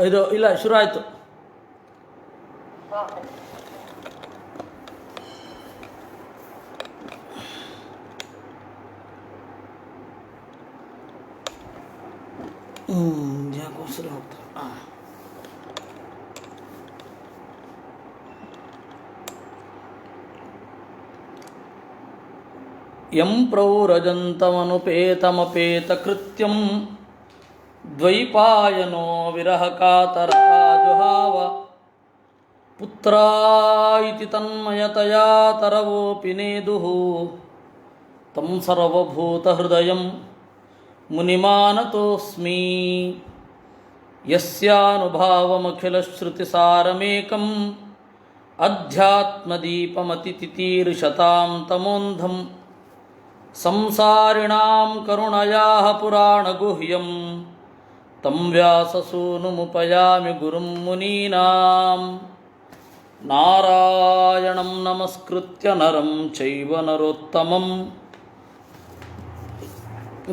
ಇದು ಇಲ್ಲ, ಶುರು ಆಯಿತು. ಯಾಕೋಸ್ಕರ ಹೋಗ್ತಾರೆ. ಯಂ ಪ್ರೌರಜಂತಮನುಪೇತಮಪೇತಕೃತ್ಯಂ ದ್ವೈಪಾಯನೋ ವಿರಹಕಾತರ ಆಜುಹಾವ ಪುತ್ರಾ ಇತಿ ತನ್ಮಯತಯಾ ತರವೋಪಿ ನೇದುಃ ತಂ ಸರ್ವಭೂತಹೃದಯಂ ಮುನಿಮಾನತೋಸ್ಮಿ. ಯಸ್ಯಾನುಭಾವಮಖಿಲಶ್ರುತಿಸಾರಮೇಕಂ ಅಧ್ಯಾತ್ಮದೀಪಮತಿತಿತೀರ್ಷತಾಂ ತಮೋಂಧಂ ಸಂಸಾರಿಣಾಂ ಕರುಣಯಾಃ ಪುರಾಣಗುಹ್ಯಂ ತಂ ವ್ಯಾಸಸೂನುಮುಪಯಾಮಿ ಗುರುಂ ಮುನೀನಾಂ. ನಾರಾಯಣಂ ನಮಸ್ಕೃತ್ಯ ನರಂ ಚೈವ ನರೋತ್ತಮಂ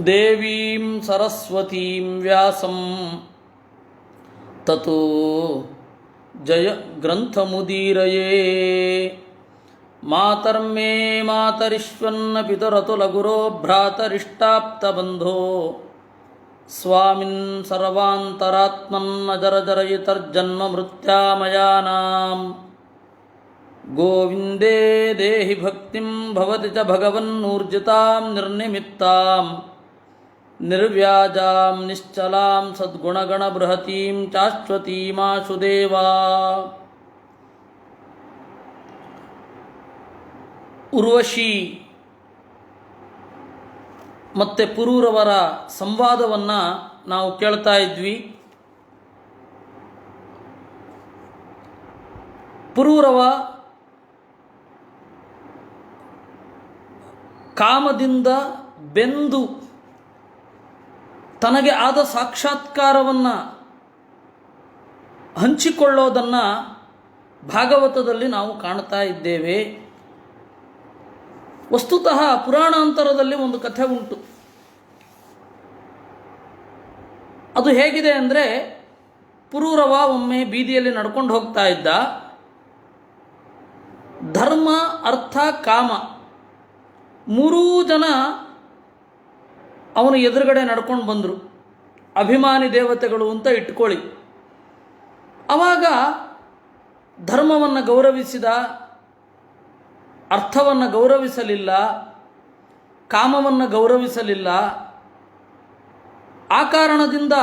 ದೇವೀಂ ಸರಸ್ವತೀಂ ವ್ಯಾಸಂ ತತೋ ಜಯ ಗ್ರಂಥಮುದೀರಯೇ. ಮಾತರ್ಮೇ ಮಾತರಿಶ್ವನ್ನ ಪಿತರತುಲಗುರೋ ಭ್ರಾತರಿಷ್ಟಾಪ್ತಬಂಧೋ ಸ್ವಾಮಿನ್ ಸರ್ವಾಂತರಾತ್ಮನ್ನಜರಜರಯಿತರ್ಜನ್ಮ ಮೃತ್ಯಾಮಯಾನಾಂ. ಗೋವಿಂದೇ ದೇಹಿ ಭಕ್ತಿಂ ಭವತಿ ಚ ಭಗವನ್ನೂರ್ಜಿತಾಂ ನಿರ್ನಿಮಿತ್ತಾಂ ನಿರ್ವ್ಯಾಜಾಂ ನಿಶ್ಚಲಾಂ ಸದ್ಗುಣಗಣಬೃಹತೀಂ ಶಾಶ್ವತೀಮಾಶು ದೇವಾ. ಉರ್ವಶಿ ಮತ್ತು ಪುರೂರವರ ಸಂವಾದವನ್ನು ನಾವು ಕೇಳ್ತಾ ಇದ್ವಿ. ಪುರೂರವ ಕಾಮದಿಂದ ಬೆಂದು ತನಗೆ ಆದ ಸಾಕ್ಷಾತ್ಕಾರವನ್ನು ಹಂಚಿಕೊಳ್ಳೋದನ್ನು ಭಾಗವತದಲ್ಲಿ ನಾವು ಕಾಣ್ತಾ ಇದ್ದೇವೆ. ವಸ್ತುತಃ ಪುರಾಣಾಂತರದಲ್ಲಿ ಒಂದು ಕಥೆ ಉಂಟು. ಅದು ಹೇಗಿದೆ ಅಂದರೆ, ಪುರೂರವ ಒಮ್ಮೆ ಬೀದಿಯಲ್ಲಿ ನಡ್ಕೊಂಡು ಹೋಗ್ತಾ ಇದ್ದ. ಧರ್ಮ, ಅರ್ಥ, ಕಾಮ ಮೂರೂ ಜನ ಅವನು ಎದುರುಗಡೆ ನಡ್ಕೊಂಡು ಬಂದರು. ಅಭಿಮಾನಿ ದೇವತೆಗಳು ಅಂತ ಇಟ್ಕೊಳ್ಳಿ. ಆವಾಗ ಧರ್ಮವನ್ನು ಗೌರವಿಸಿದ, ಅರ್ಥವನ್ನು ಗೌರವಿಸಲಿಲ್ಲ, ಕಾಮವನ್ನು ಗೌರವಿಸಲಿಲ್ಲ. ಆ ಕಾರಣದಿಂದ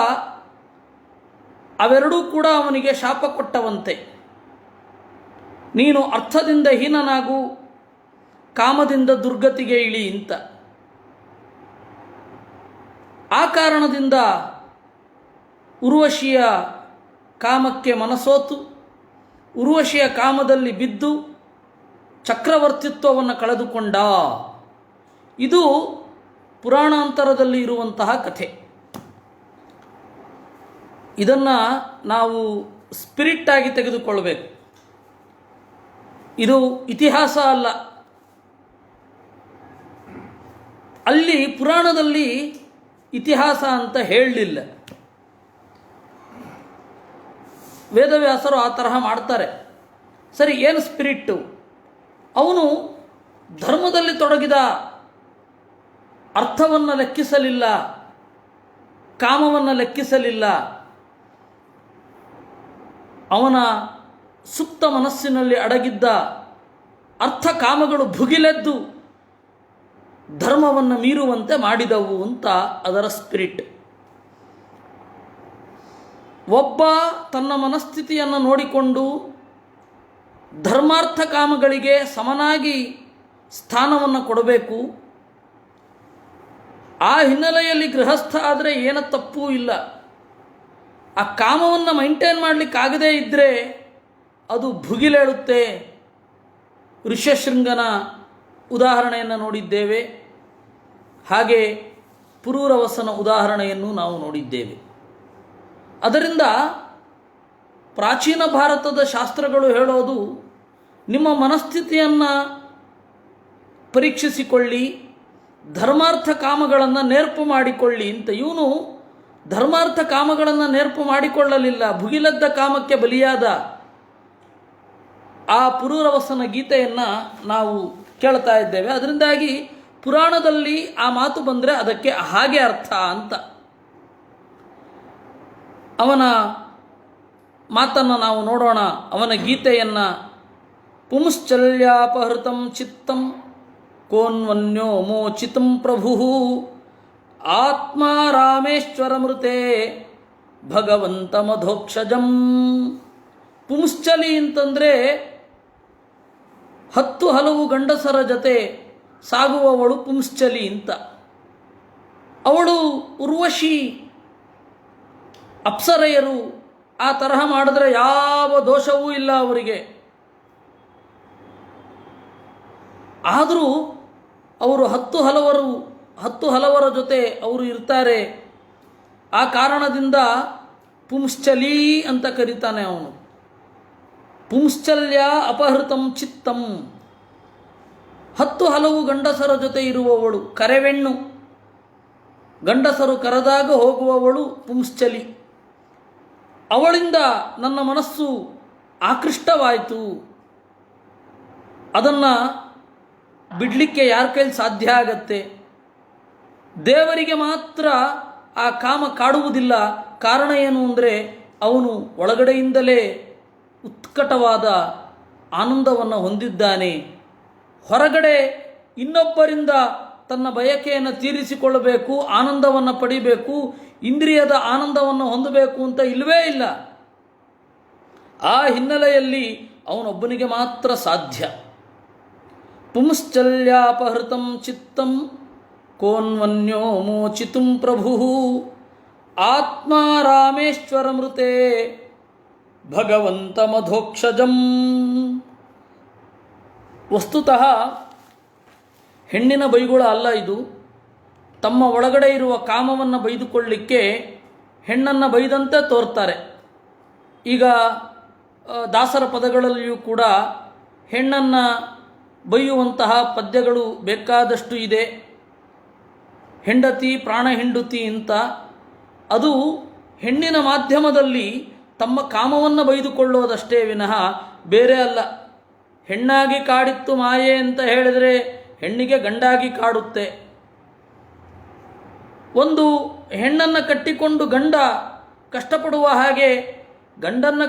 ಅವೆರಡೂ ಕೂಡ ಅವನಿಗೆ ಶಾಪ ಕೊಟ್ಟವಂತೆ. ನೀನು ಅರ್ಥದಿಂದ ಹೀನನಾಗು, ಕಾಮದಿಂದ ದುರ್ಗತಿಗೆ ಇಳಿ ಅಂತ. ಆ ಕಾರಣದಿಂದ ಉರ್ವಶಿಯ ಕಾಮಕ್ಕೆ ಮನಸೋತು, ಉರ್ವಶಿಯ ಕಾಮದಲ್ಲಿ ಬಿದ್ದು ಚಕ್ರವರ್ತಿತ್ವವನ್ನು ಕಳೆದುಕೊಂಡ. ಇದು ಪುರಾಣಾಂತರದಲ್ಲಿ ಇರುವಂತಹ ಕಥೆ. ಇದನ್ನು ನಾವು ಸ್ಪಿರಿಟ್ ಆಗಿ ತೆಗೆದುಕೊಳ್ಬೇಕು. ಇದು ಇತಿಹಾಸ ಅಲ್ಲ. ಅಲ್ಲಿ ಪುರಾಣದಲ್ಲಿ ಇತಿಹಾಸ ಅಂತ ಹೇಳಲಿಲ್ಲ. ವೇದವ್ಯಾಸರು ಆ ತರಹ ಮಾಡ್ತಾರೆ. ಸರಿ, ಏನು ಸ್ಪಿರಿಟ್ಟು? ಅವನು ಧರ್ಮದಲ್ಲಿ ತೊಡಗಿದ, ಅರ್ಥವನ್ನು ಲೆಕ್ಕಿಸಲಿಲ್ಲ, ಕಾಮವನ್ನು ಲೆಕ್ಕಿಸಲಿಲ್ಲ. ಅವನ ಸುಪ್ತ ಮನಸ್ಸಿನಲ್ಲಿ ಅಡಗಿದ್ದ ಅರ್ಥ ಕಾಮಗಳು ಭುಗಿಲೆದ್ದು ಧರ್ಮವನ್ನು ಮೀರುವಂತೆ ಮಾಡಿದವು ಅಂತ ಅದರ ಸ್ಪಿರಿಟ್. ಒಬ್ಬ ತನ್ನ ಮನಸ್ಥಿತಿಯನ್ನು ನೋಡಿಕೊಂಡು ಧರ್ಮಾರ್ಥ ಕಾಮಗಳಿಗೆ ಸಮನಾಗಿ ಸ್ಥಾನವನ್ನು ಕೊಡಬೇಕು. ಆ ಹಿನ್ನೆಲೆಯಲ್ಲಿ ಗೃಹಸ್ಥ ಆದರೆ ಏನ ತಪ್ಪೂ ಇಲ್ಲ. ಆ ಕಾಮವನ್ನು ಮೈಂಟೈನ್ ಮಾಡಲಿಕ್ಕಾಗದೇ ಇದ್ದರೆ ಅದು ಭುಗಿಲೇಳುತ್ತೆ. ಋಷ್ಯಶೃಂಗನ ಉದಾಹರಣೆಯನ್ನು ನೋಡಿದ್ದೇವೆ. ಹಾಗೆ ಪುರೂರವಸನ ಉದಾಹರಣೆಯನ್ನು ನಾವು ನೋಡಿದ್ದೇವೆ. ಅದರಿಂದ ಪ್ರಾಚೀನ ಭಾರತದ ಶಾಸ್ತ್ರಗಳು ಹೇಳೋದು, ನಿಮ್ಮ ಮನಸ್ಥಿತಿಯನ್ನು ಪರೀಕ್ಷಿಸಿಕೊಳ್ಳಿ, ಧರ್ಮಾರ್ಥ ಕಾಮಗಳನ್ನು ನೇರ್ಪು ಮಾಡಿಕೊಳ್ಳಿ ಅಂತ. ಇವನು ಧರ್ಮಾರ್ಥ ಕಾಮಗಳನ್ನು ನೇರ್ಪು ಮಾಡಿಕೊಳ್ಳಲಿಲ್ಲ, ಭುಗಿಲದ್ದ ಕಾಮಕ್ಕೆ ಬಲಿಯಾದ ಆ ಪುರೂರವಸನ ಗೀತೆಯನ್ನು ನಾವು ಕೇಳ್ತಾ ಇದ್ದೇವೆ. ಅದರಿಂದಾಗಿ ಪುರಾಣದಲ್ಲಿ ಆ ಮಾತು ಬಂದರೆ ಅದಕ್ಕೆ ಹಾಗೆ ಅರ್ಥ ಅಂತ. ಅವನ ಮಾತನ್ನು ನಾವು ನೋಡೋಣ, ಅವನ ಗೀತೆಯನ್ನು. ಪುಂಶ್ಚಲ್ಯಾಪಹೃತಂ ಚಿತ್ತಂ ಕೋನ್ವನ್ಯೋ ಮೋಚಿತಂ ಪ್ರಭು ಆತ್ಮ ರಾಮೇಶ್ವರಮೃತೆ ಭಗವಂತ ಮಧೋಕ್ಷಜಂ. ಪುಂಶ್ಚಲಿ ಅಂತಂದರೆ 10 ಹಲವು ಗಂಡಸರ ಜೊತೆ ಸಾಗುವವಳು ಪುಂಶ್ಚಲಿ ಅಂತ. ಅವಳು ಉರ್ವಶಿ, ಅಪ್ಸರೆಯರು ಆ ತರಹ ಮಾಡಿದ್ರೆ ಯಾವ ದೋಷವೂ ಇಲ್ಲ ಅವರಿಗೆ. ಆದರೂ ಅವರು 10 ಹಲವರ ಜೊತೆ ಅವರು ಇರ್ತಾರೆ. ಆ ಕಾರಣದಿಂದ ಪುಂಶ್ಚಲಿ ಅಂತ ಕರೀತಾನೆ ಅವನು. ಪುಂಶ್ಚಲ್ಯ ಅಪಹೃತಂ ಚಿತ್ತಂ, 10 ಹಲವು ಗಂಡಸರ ಜೊತೆ ಇರುವವಳು, ಕರೆವೆಣ್ಣು, ಗಂಡಸರು ಕರೆದಾಗ ಹೋಗುವವಳು ಪುಂಶ್ಚಲಿ. ಅವಳಿಂದ ನನ್ನ ಮನಸ್ಸು ಆಕೃಷ್ಟವಾಯಿತು. ಅದನ್ನು ಬಿಡಲಿಕ್ಕೆ ಯಾರ ಕೈಲಿ ಸಾಧ್ಯ ಆಗತ್ತೆ? ದೇವರಿಗೆ ಮಾತ್ರ ಆ ಕಾಮ ಕಾಡುವುದಿಲ್ಲ. ಕಾರಣ ಏನು ಅಂದರೆ ಅವನು ಒಳಗಡೆಯಿಂದಲೇ ಉತ್ಕಟವಾದ ಆನಂದವನ್ನು ಹೊಂದಿದ್ದಾನೆ. ಹೊರಗಡೆ ಇನ್ನೊಬ್ಬರಿಂದ ತನ್ನ ಬಯಕೆಯನ್ನು ತೀರಿಸಿಕೊಳ್ಳಬೇಕು, ಆನಂದವನ್ನು ಪಡಿಬೇಕು, ಇಂದ್ರಿಯದ ಆನಂದವನ್ನು ಹೊಂದಬೇಕು ಅಂತ ಇಲ್ಲವೇ ಇಲ್ಲ. ಆ ಹಿನ್ನೆಲೆಯಲ್ಲಿ ಅವನೊಬ್ಬನಿಗೆ ಮಾತ್ರ ಸಾಧ್ಯ. ಪುಂಶ್ಚಲ್ಯಾಪಹೃತಂ ಚಿತ್ತಂ ಕೋನ್ವನ್ಯೋ ಮೋಚಿತುಂ ಪ್ರಭು ಆತ್ಮ ರಾಮೇಶ್ವರಮೃತೆ ಭಗವಂತ ಮಧೋಕ್ಷಜಂ. ವಸ್ತುತಃ ಹೆಣ್ಣಿನ ಬೈಗುಳ ಅಲ್ಲ ಇದು. ತಮ್ಮ ಒಳಗಡೆ ಇರುವ ಕಾಮವನ್ನು ಬೈದುಕೊಳ್ಳಲಿಕ್ಕೆ ಹೆಣ್ಣನ್ನು ಬೈದಂತೆ ತೋರ್ತಾರೆ. ಈಗ ದಾಸರ ಪದಗಳಲ್ಲಿಯೂ ಕೂಡ ಹೆಣ್ಣನ್ನು ಬೈಯುವಂತಹ ಪದ್ಯಗಳು ಬೇಕಾದಷ್ಟು ಇದೆ. ಹೆಂಡತಿ ಪ್ರಾಣ ಹೆಂಡುತಿ ಅಂತ. ಅದು ಹೆಣ್ಣಿನ ಮಾಧ್ಯಮದಲ್ಲಿ ತಮ್ಮ ಕಾಮವನ್ನು ಬೈದುಕೊಳ್ಳೋದಷ್ಟೇ ವಿನಃ ಬೇರೆ ಅಲ್ಲ. ಹೆಣ್ಣಾಗಿ ಕಾಡಿತ್ತು ಮಾಯೆ ಅಂತ ಹೇಳಿದರೆ ಹೆಣ್ಣಿಗೆ ಗಂಡಾಗಿ ಕಾಡುತ್ತೆ. ಒಂದು ಹೆಣ್ಣನ್ನು ಕಟ್ಟಿಕೊಂಡು ಗಂಡ ಕಷ್ಟಪಡುವ ಹಾಗೆ ಗಂಡನ್ನು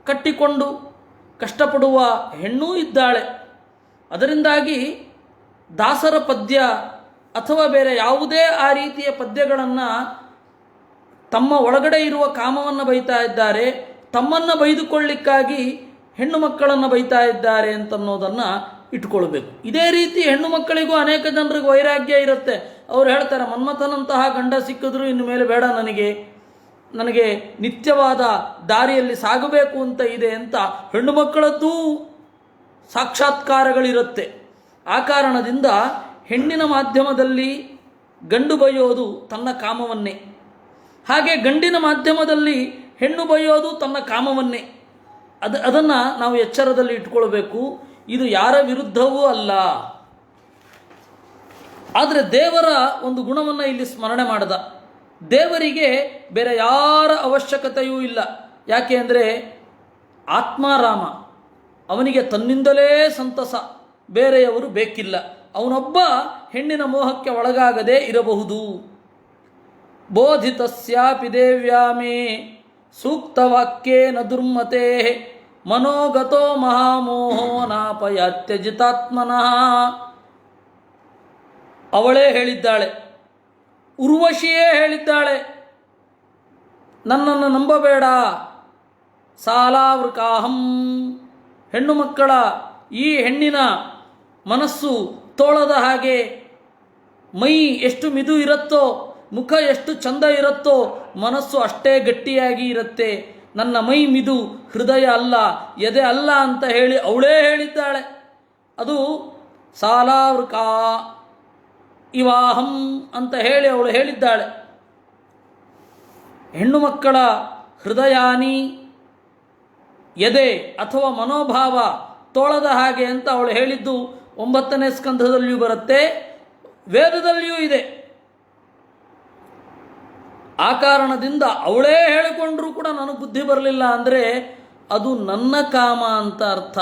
ಕಟ್ಟಿಕೊಂಡು ಕಷ್ಟಪಡುವ ಹೆಣ್ಣೂ ಇದ್ದಾಳೆ. ಅದರಿಂದಾಗಿ ದಾಸರ ಪದ್ಯ ಅಥವಾ ಬೇರೆ ಯಾವುದೇ ಆ ರೀತಿಯ ಪದ್ಯಗಳನ್ನು ತಮ್ಮ ಒಳಗಡೆ ಇರುವ ಕಾಮವನ್ನು ಬೈತಾ ಇದ್ದಾರೆ, ತಮ್ಮನ್ನು ಬೈದುಕೊಳ್ಳಿಕ್ಕಾಗಿ ಹೆಣ್ಣು ಮಕ್ಕಳನ್ನು ಬೈತಾ ಇದ್ದಾರೆ ಅಂತನ್ನೋದನ್ನು ಇಟ್ಕೊಳ್ಬೇಕು. ಇದೇ ರೀತಿ ಹೆಣ್ಣು ಮಕ್ಕಳಿಗೂ ಅನೇಕ ಜನರಿಗೆ ವೈರಾಗ್ಯ ಇರುತ್ತೆ. ಅವ್ರು ಹೇಳ್ತಾರೆ, ಮನ್ಮಥನಂತಹ ಗಂಡ ಸಿಕ್ಕಿದ್ರು ಇನ್ನು ಮೇಲೆ ಬೇಡ, ನನಗೆ ನಿತ್ಯವಾದ ದಾರಿಯಲ್ಲಿ ಸಾಗಬೇಕು ಅಂತ ಇದೆ ಅಂತ ಹೆಣ್ಣು ಮಕ್ಕಳದ್ದೂ ಸಾಕ್ಷಾತ್ಕಾರಗಳಿರುತ್ತೆ. ಆ ಕಾರಣದಿಂದ ಹೆಣ್ಣಿನ ಮಾಧ್ಯಮದಲ್ಲಿ ಗಂಡು ಬೈಯೋದು ತನ್ನ ಕಾಮವನ್ನೇ, ಹಾಗೆ ಗಂಡಿನ ಮಾಧ್ಯಮದಲ್ಲಿ ಹೆಣ್ಣು ಬೈಯೋದು ತನ್ನ ಕಾಮವನ್ನೇ. ಅದನ್ನು ನಾವು ಎಚ್ಚರದಲ್ಲಿ ಇಟ್ಕೊಳ್ಬೇಕು. ಇದು ಯಾರ ವಿರುದ್ಧವೂ ಅಲ್ಲ. ಆದರೆ ದೇವರ ಒಂದು ಗುಣವನ್ನು ಇಲ್ಲಿ ಸ್ಮರಣೆ ಮಾಡಿದ. ದೇವರಿಗೆ ಬೇರೆ ಯಾರ ಅವಶ್ಯಕತೆಯೂ ಇಲ್ಲ. ಯಾಕೆ ಅಂದರೆ ಆತ್ಮಾರಾಮ, ಅವನಿಗೆ ತನ್ನಿಂದಲೇ ಸಂತಸ, ಬೇರೆಯವರು ಬೇಕಿಲ್ಲ. ಅವನೊಬ್ಬ ಹೆಣ್ಣಿನ ಮೋಹಕ್ಕೆ ಒಳಗಾಗದೇ ಇರಬಹುದು. ಬೋಧಿತಸ್ಯಾಪಿ ದೇವ್ಯಾಮೇ ಸೂಕ್ತವಾಕ್ಯೇನ ದುರ್ಮತೆ ಮನೋಗತೋ ಮಹಾಮೋಹೋ ನಾಪಯಾತ್ಯಜಿತಾತ್ಮನಃ. ಅವಳೇ ಹೇಳಿದ್ದಾಳೆ, ಉರ್ವಶಿಯೇ ಹೇಳಿದ್ದಾಳೆ, ನನ್ನನ್ನು ನಂಬಬೇಡ. ಸಾಲಾವೃಕಾಹಂ. ಹೆಣ್ಣು ಮಕ್ಕಳ ಈ ಹೆಣ್ಣಿನ ಮನಸ್ಸು ತೋಳದ ಹಾಗೆ, ಮೈ ಎಷ್ಟು ಮಿದು ಇರುತ್ತೋ, ಮುಖ ಎಷ್ಟು ಚಂದ ಇರುತ್ತೋ, ಮನಸ್ಸು ಅಷ್ಟೇ ಗಟ್ಟಿಯಾಗಿ ಇರುತ್ತೆ. ನನ್ನ ಮೈ ಮಿದು, ಹೃದಯ ಅಲ್ಲ, ಎದೆ ಅಲ್ಲ ಅಂತ ಹೇಳಿ ಅವಳೇ ಹೇಳಿದ್ದಾಳೆ. ಅದು ಸಾಲಾವೃಕಾ ಇವಾಹಂ ಅಂತ ಹೇಳಿ ಅವಳು ಹೇಳಿದ್ದಾಳೆ. ಹೆಣ್ಣು ಮಕ್ಕಳ ಹೃದಯಾನಿ, ಎದೆ ಅಥವಾ ಮನೋಭಾವ ತೋಳದ ಹಾಗೆ ಅಂತ ಅವಳು ಹೇಳಿದ್ದು 9ನೇ ಸ್ಕಂಧದಲ್ಲಿಯೂ ಬರುತ್ತೆ, ವೇದದಲ್ಲಿಯೂ ಇದೆ. ಆ ಕಾರಣದಿಂದ ಅವಳೇ ಹೇಳಿಕೊಂಡ್ರೂ ಕೂಡ ನನಗೆ ಬುದ್ಧಿ ಬರಲಿಲ್ಲ ಅಂದರೆ ಅದು ನನ್ನ ಕಾಮ ಅಂತ ಅರ್ಥ.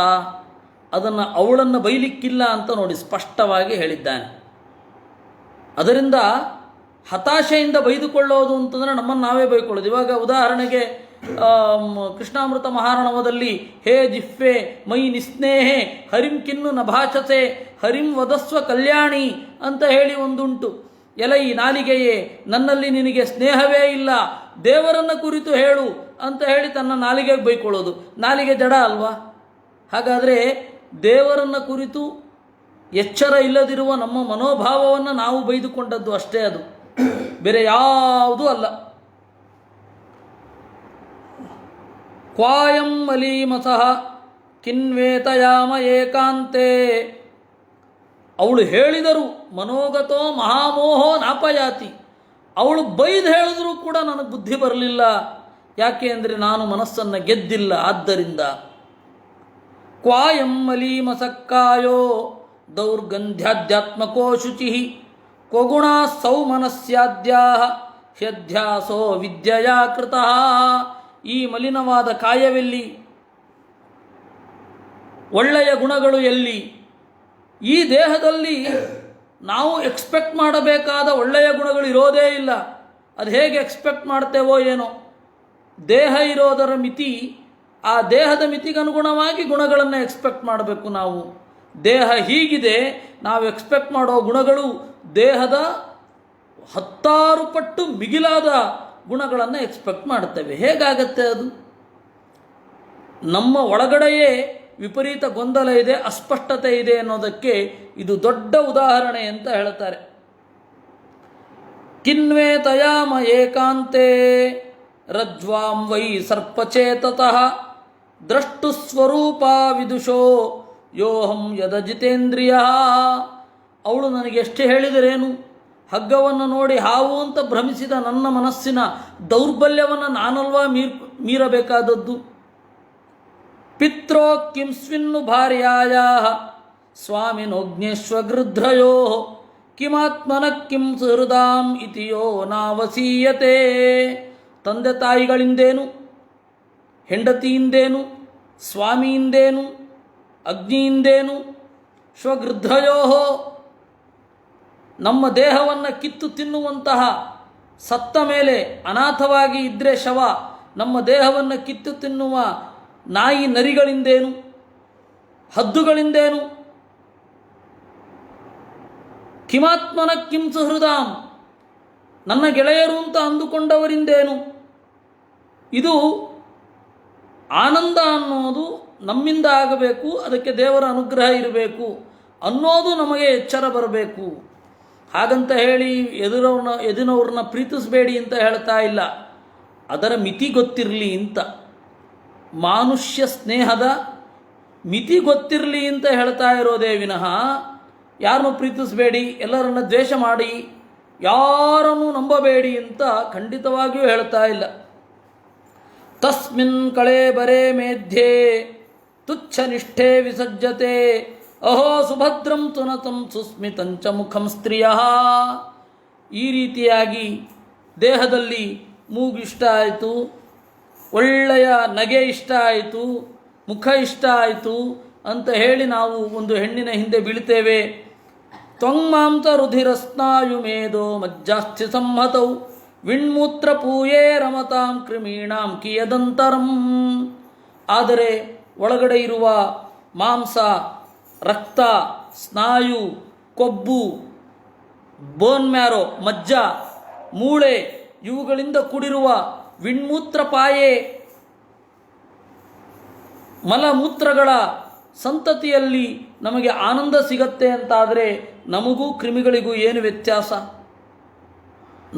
ಅದನ್ನು ಅವಳನ್ನು ಬೈಲಿಕ್ಕಿಲ್ಲ ಅಂತ ನೋಡಿ ಸ್ಪಷ್ಟವಾಗಿ ಹೇಳಿದ್ದಾನೆ. ಅದರಿಂದ ಹತಾಶೆಯಿಂದ ಬೈದುಕೊಳ್ಳೋದು ಅಂತಂದರೆ ನಮ್ಮನ್ನು ನಾವೇ ಬೈಕೊಳ್ಳೋದು. ಇವಾಗ ಉದಾಹರಣೆಗೆ ಕೃಷ್ಣಾಮೃತ ಮಹಾರಣವದಲ್ಲಿ ಹೇ ಜಿಹ್ವೆ ಮೈ ನಿಸ್ನೇಹೆ ಹರಿಂ ಕಿನ್ನು ನಭಾಷಸೆ ಹರಿಂ ವದಸ್ವ ಕಲ್ಯಾಣಿ ಅಂತ ಹೇಳಿ ಒಂದುಂಟು. ಎಲೈ ನಾಲಿಗೆಯೇ, ನನ್ನಲ್ಲಿ ನಿನಗೆ ಸ್ನೇಹವೇ ಇಲ್ಲ, ದೇವರನ್ನು ಕುರಿತು ಹೇಳು ಅಂತ ಹೇಳಿ ತನ್ನ ನಾಲಿಗೆಗೆ ಬೈಕೊಳ್ಳೋದು. ನಾಲಿಗೆ ಜಡ ಅಲ್ವಾ? ಹಾಗಾದರೆ ದೇವರನ್ನು ಕುರಿತು ಎಚ್ಚರ ಇಲ್ಲದಿರುವ ನಮ್ಮ ಮನೋಭಾವವನ್ನು ನಾವು ಬೈದುಕೊಂಡದ್ದು ಅಷ್ಟೇ, ಅದು ಬೇರೆ ಯಾವುದೂ ಅಲ್ಲ. ಕ್ವಾಯಂ ಮಲೀಮಸಃ ಕಿನ್ವೇತಯಾಮ ಏಕಾಂತೆ. ಅವಳು ಹೇಳಿದರು ಮನೋಗತೋ ಮಹಾಮೋಹೋ ನಾಪಯಾತಿ. ಅವಳು ಬೈದು ಹೇಳಿದ್ರೂ ಕೂಡ ನನಗೆ ಬುದ್ಧಿ ಬರಲಿಲ್ಲ. ಯಾಕೆ ಅಂದರೆ ನಾನು ಮನಸ್ಸನ್ನು ಗೆದ್ದಿಲ್ಲ. ಆದ್ದರಿಂದ ಕ್ವಾಯಂ ಮಲೀಮಸಕ್ಕಾಯೋ ದೌರ್ಗಂಧ್ಯಾಧ್ಯಾತ್ಮಕೋ ಶುಚಿ ಕ್ವಗುಣ ಸೌಮನಸ್ಯಾದ್ಯಾ ಹ್ಯಧ್ಯಾಸೋ ವಿದ್ಯೆಯಾ ಕೃತಃ. ಈ ಮಲಿನವಾದ ಕಾಯವೆಲ್ಲಿ? ಒಳ್ಳೆಯ ಗುಣಗಳು ಎಲ್ಲಿ? ಈ ದೇಹದಲ್ಲಿ ನಾವು ಎಕ್ಸ್ಪೆಕ್ಟ್ ಮಾಡಬೇಕಾದ ಒಳ್ಳೆಯ ಗುಣಗಳು ಇರೋದೇ ಇಲ್ಲ. ಅದು ಹೇಗೆ ಎಕ್ಸ್ಪೆಕ್ಟ್ ಮಾಡ್ತೇವೋ ಏನೋ. ದೇಹ ಇರೋದರ ಮಿತಿ, ಆ ದೇಹದ ಮಿತಿಗನುಗುಣವಾಗಿ ಗುಣಗಳನ್ನು ಎಕ್ಸ್ಪೆಕ್ಟ್ ಮಾಡಬೇಕು ನಾವು. ದೇಹ ಹೀಗಿದೆ, ನಾವು ಎಕ್ಸ್ಪೆಕ್ಟ್ ಮಾಡೋ ಗುಣಗಳು ದೇಹದ 10 ಪಟ್ಟು ಮಿಗಿಲಾದ ಗುಣಗಳನ್ನು ಎಕ್ಸ್ಪೆಕ್ಟ್ ಮಾಡ್ತೇವೆ. ಹೇಗಾಗತ್ತೆ ಅದು? ನಮ್ಮ ಒಳಗಡೆಯೇ ವಿಪರೀತ ಗೊಂದಲ ಇದೆ, ಅಸ್ಪಷ್ಟತೆ ಇದೆ ಅನ್ನೋದಕ್ಕೆ ಇದು ದೊಡ್ಡ ಉದಾಹರಣೆ ಅಂತ ಹೇಳ್ತಾರೆ. ಕಿನ್ವೇ ತಯಾಮ ಏಕಾಂತೆ ರಜ್ವಾಂ ವೈ ಸರ್ಪಚೇತತಃ ದ್ರಷ್ಟು ಸ್ವರೂಪ ವಿದುಷೋ ಯೋಹಂ ಯದಜಿತೇಂದ್ರಿಯ. ಅವಳು ನನಗೆ ಎಷ್ಟು ಹೇಳಿದರೇನು? ಹಗ್ಗವನ್ನು ನೋಡಿ ಹಾವು ಅಂತ ಭ್ರಮಿಸಿದ ನನ್ನ ಮನಸ್ಸಿನ ದೌರ್ಬಲ್ಯವನ್ನು ನಾನಲ್ವಾ ಮೀರಬೇಕಾದದ್ದು. ಪಿತ್ರೋ ಕಿಂ ಸ್ವಿನ್ನು ಭಾರ್ಯಾಯ ಸ್ವಾಮಿನೋಜ್ಞೇಶ್ವಗೃಧ್ರಯೋ ಕಿಮಾತ್ಮನ ಕಿಂ ಸುಹೃದಾಂ ಇತಿಯೋ ನಾವಸೀಯತೆ. ತಂದೆ ತಾಯಿಗಳಿಂದೇನು, ಹೆಂಡತಿಯಿಂದೇನು, ಸ್ವಾಮಿಯಿಂದೇನು, ಅಗ್ನಿಯಿಂದೇನು, ಶ್ವಗೃಧ್ರಯೋ ನಮ್ಮ ದೇಹವನ್ನು ಕಿತ್ತು ತಿನ್ನುವಂತಹ, ಸತ್ತ ಮೇಲೆ ಅನಾಥವಾಗಿ ಇದ್ದರೆ ಶವ, ನಮ್ಮ ದೇಹವನ್ನು ಕಿತ್ತು ತಿನ್ನುವ ನಾಯಿ ನರಿಗಳಿಂದೇನು, ಹದ್ದುಗಳಿಂದೇನು, ಕಿಮಾತ್ಮನ ಕಿಂ ಸುಹೃದಾಂ ನನ್ನ ಗೆಳೆಯರು ಅಂತ ಅಂದುಕೊಂಡವರಿಂದೇನು. ಇದು ಆನಂದ ಅನ್ನೋದು ನಮ್ಮಿಂದ ಆಗಬೇಕು, ಅದಕ್ಕೆ ದೇವರ ಅನುಗ್ರಹ ಇರಬೇಕು ಅನ್ನೋದು ನಮಗೆ ಎಚ್ಚರ ಬರಬೇಕು. ಹಾಗಂತ ಹೇಳಿ ಎದುರಿನವ್ರನ್ನ ಪ್ರೀತಿಸಬೇಡಿ ಅಂತ ಹೇಳ್ತಾ ಇಲ್ಲ, ಅದರ ಮಿತಿ ಗೊತ್ತಿರಲಿ ಅಂತ. ಮಾನುಷ್ಯ ಸ್ನೇಹದ ಮಿತಿ ಗೊತ್ತಿರಲಿ ಅಂತ ಹೇಳ್ತಾ ಇರೋದೇ ವಿನಃ ಯಾರನ್ನು ಪ್ರೀತಿಸಬೇಡಿ, ಎಲ್ಲರನ್ನ ದ್ವೇಷ ಮಾಡಿ, ಯಾರನ್ನು ನಂಬಬೇಡಿ ಅಂತ ಖಂಡಿತವಾಗಿಯೂ ಹೇಳ್ತಾ ಇಲ್ಲ. ತಸ್ಮಿನ್ ಕಳೆ ಬರೇ ಮೇಧ್ಯೆ ತುಚ್ಛ ನಿಷ್ಠೆ ವಿಸಜ್ಜತೆ ಅಹೋ ಸುಭದ್ರಂ ತುನತಂ ಸುಸ್ಮಿತಂಚ ಮುಖಂ ಸ್ತ್ರೀಯ. ಈ ರೀತಿಯಾಗಿ ದೇಹದಲ್ಲಿ ಮೂಗು ಇಷ್ಟ ಆಯಿತು, ಒಳ್ಳೆಯ ನಗೆ ಇಷ್ಟ ಆಯಿತು, ಮುಖ ಇಷ್ಟ ಆಯಿತು ಅಂತ ಹೇಳಿ ನಾವು ಒಂದು ಹೆಣ್ಣಿನ ಹಿಂದೆ ಬೀಳ್ತೇವೆ. ತ್ವಂಮಾಂಸ ರುಧಿರ ಸ್ನಾಯು ಮೇಧೋ ಮಜ್ಜಾಸ್ಥಿ ಸಂಹತೌ ವಿಣ್ಮೂತ್ರ ಪೂಯೇ ರಮತಾಂ ಕ್ರಿಮೀಣಾಂ ಕಿಯದಂತರಂ. ಆದರೆ ಒಳಗಡೆ ಇರುವ ಮಾಂಸ, ರಕ್ತ, ಸ್ನಾಯು, ಕೊಬ್ಬು, ಬೋನ್ ಮ್ಯಾರೋ, ಮಜ್ಜ, ಮೂಳೆ ಇವುಗಳಿಂದ ಕೂಡಿರುವ ವಿಣ್ಮೂತ್ರ ಪಾಯೆ, ಮಲಮೂತ್ರಗಳ ಸಂತತಿಯಲ್ಲಿ ನಮಗೆ ಆನಂದ ಸಿಗತ್ತೆ ಅಂತಾದರೆ ನಮಗೂ ಕ್ರಿಮಿಗಳಿಗೂ ಏನು ವ್ಯತ್ಯಾಸ?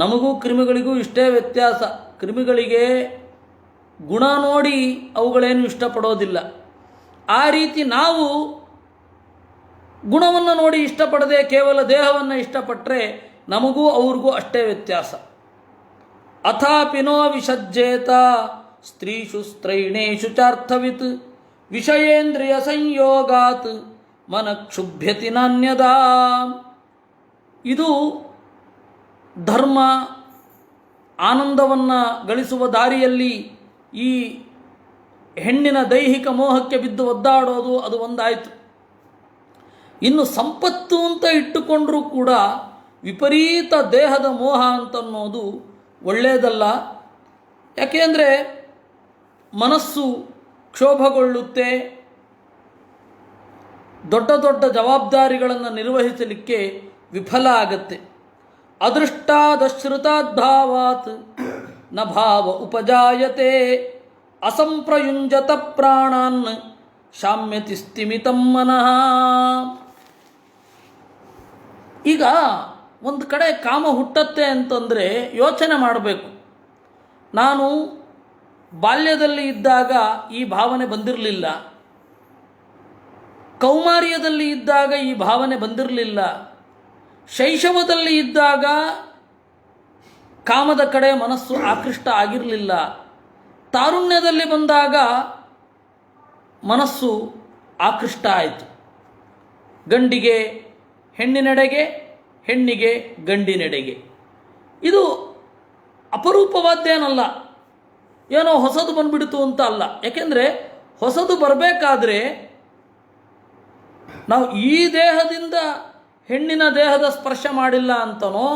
ನಮಗೂ ಕ್ರಿಮಿಗಳಿಗೂ ಇಷ್ಟೇ ವ್ಯತ್ಯಾಸ. ಕ್ರಿಮಿಗಳಿಗೆ ಗುಣ ನೋಡಿ ಅವುಗಳೇನು ಇಷ್ಟಪಡೋದಿಲ್ಲ. ಆ ರೀತಿ ನಾವು ಗುಣವನ್ನು ನೋಡಿ ಇಷ್ಟಪಡದೆ ಕೇವಲ ದೇಹವನ್ನು ಇಷ್ಟಪಟ್ಟರೆ ನಮಗೂ ಅವ್ರಿಗೂ ಅಷ್ಟೇ ವ್ಯತ್ಯಾಸ. ಅಥಾಪಿನೋ ವಿಸಜ್ಜೇತ ಸ್ತ್ರೀಷು ಸ್ತ್ರೈಣೇಷು ಚಾರ್ಥವಿತ್ ವಿಷಯೇಂದ್ರಿಯ ಸಂಯೋಗಾತ್ ಮನಕ್ಷುಭ್ಯತಿ ನಾನ್ಯದಾ. ಇದು ಧರ್ಮ, ಆನಂದವನ್ನು ಗಳಿಸುವ ದಾರಿಯಲ್ಲಿ ಈ ಹೆಣ್ಣಿನ ದೈಹಿಕ ಮೋಹಕ್ಕೆ ಬಿದ್ದು ಒದ್ದಾಡೋದು ಅದು ಒಂದಾಯಿತು. ಇನ್ನು ಸಂಪತ್ತು ಅಂತ ಇಟ್ಟುಕೊಂಡರೂ ಕೂಡ ವಿಪರೀತ ದೇಹದ ಮೋಹ ಅಂತನ್ನೋದು ಒಳ್ಳೆಯದಲ್ಲ. ಯಾಕೆಂದರೆ ಮನಸ್ಸು ಕ್ಷೋಭಗೊಳ್ಳುತ್ತೆ, ದೊಡ್ಡ ದೊಡ್ಡ ಜವಾಬ್ದಾರಿಗಳನ್ನು ನಿರ್ವಹಿಸಲಿಕ್ಕೆ ವಿಫಲ ಆಗತ್ತೆ. ಅದೃಷ್ಟಾದಶ್ರುತಾದ್ಭಾವಾತ್ ನ ಭಾವ ಉಪಜಾಯತೆ ಅಸಂಪ್ರಯುಂಜತ ಪ್ರಾಣಾನ್ ಶಾಮ್ಯತಿ ಸ್ಥಿಮಿತಂ ಮನಃ. ಈಗ ಒಂದು ಕಡೆ ಕಾಮ ಹುಟ್ಟತ್ತೆ ಅಂತಂದರೆ ಯೋಚನೆ ಮಾಡಬೇಕು. ನಾನು ಬಾಲ್ಯದಲ್ಲಿ ಇದ್ದಾಗ ಈ ಭಾವನೆ ಬಂದಿರಲಿಲ್ಲ, ಕೌಮಾರ್ಯದಲ್ಲಿ ಇದ್ದಾಗ ಈ ಭಾವನೆ ಬಂದಿರಲಿಲ್ಲ, ಶೈಶವದಲ್ಲಿ ಇದ್ದಾಗ ಕಾಮದ ಕಡೆ ಮನಸ್ಸು ಆಕೃಷ್ಟ ಆಗಿರಲಿಲ್ಲ, ತಾರುಣ್ಯದಲ್ಲಿ ಬಂದಾಗ ಮನಸ್ಸು ಆಕೃಷ್ಟ ಆಯಿತು. ಗಂಡಿಗೆ ಹೆಣ್ಣಿನೆಡೆಗೆ, ಹೆಣ್ಣಿಗೆ ಗಂಡಿನೆಡೆಗೆ. ಇದು ಅಪರೂಪವಾದ್ದೇನಲ್ಲ, ಏನೋ ಹೊಸದು ಬಂದ್ಬಿಡ್ತು ಅಂತ ಅಲ್ಲ. ಯಾಕೆಂದರೆ ಹೊಸದು ಬರಬೇಕಾದ್ರೆ ನಾವು ಈ ದೇಹದಿಂದ ಹೆಣ್ಣಿನ ದೇಹದ ಸ್ಪರ್ಶ ಮಾಡಿಲ್ಲ ಅಂತನೋ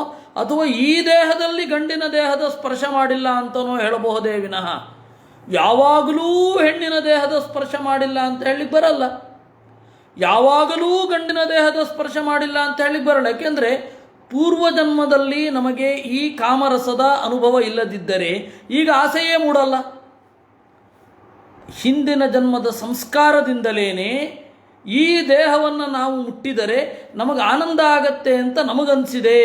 ಅಥವಾ ಈ ದೇಹದಲ್ಲಿ ಗಂಡಿನ ದೇಹದ ಸ್ಪರ್ಶ ಮಾಡಿಲ್ಲ ಅಂತನೋ ಹೇಳಬಹುದೇ ವಿನಃ ಯಾವಾಗಲೂ ಹೆಣ್ಣಿನ ದೇಹದ ಸ್ಪರ್ಶ ಮಾಡಿಲ್ಲ ಅಂತ ಹೇಳಿಕ್ಕೆ ಬರಲ್ಲ, ಯಾವಾಗಲೂ ಗಂಡಿನ ದೇಹದ ಸ್ಪರ್ಶ ಮಾಡಿಲ್ಲ ಅಂತ ಹೇಳಿಕ್ಕೆ ಬರಲ್ಲ. ಯಾಕೆಂದರೆ ಪೂರ್ವಜನ್ಮದಲ್ಲಿ ನಮಗೆ ಈ ಕಾಮರಸದ ಅನುಭವ ಇಲ್ಲದಿದ್ದರೆ ಈಗ ಆಸೆಯೇ ಮೂಡಲ್ಲ. ಹಿಂದಿನ ಜನ್ಮದ ಸಂಸ್ಕಾರದಿಂದಲೇ ಈ ದೇಹವನ್ನು ನಾವು ಮುಟ್ಟಿದರೆ ನಮಗೆ ಆನಂದ ಆಗತ್ತೆ ಅಂತ ನಮಗನ್ಸಿದೆ.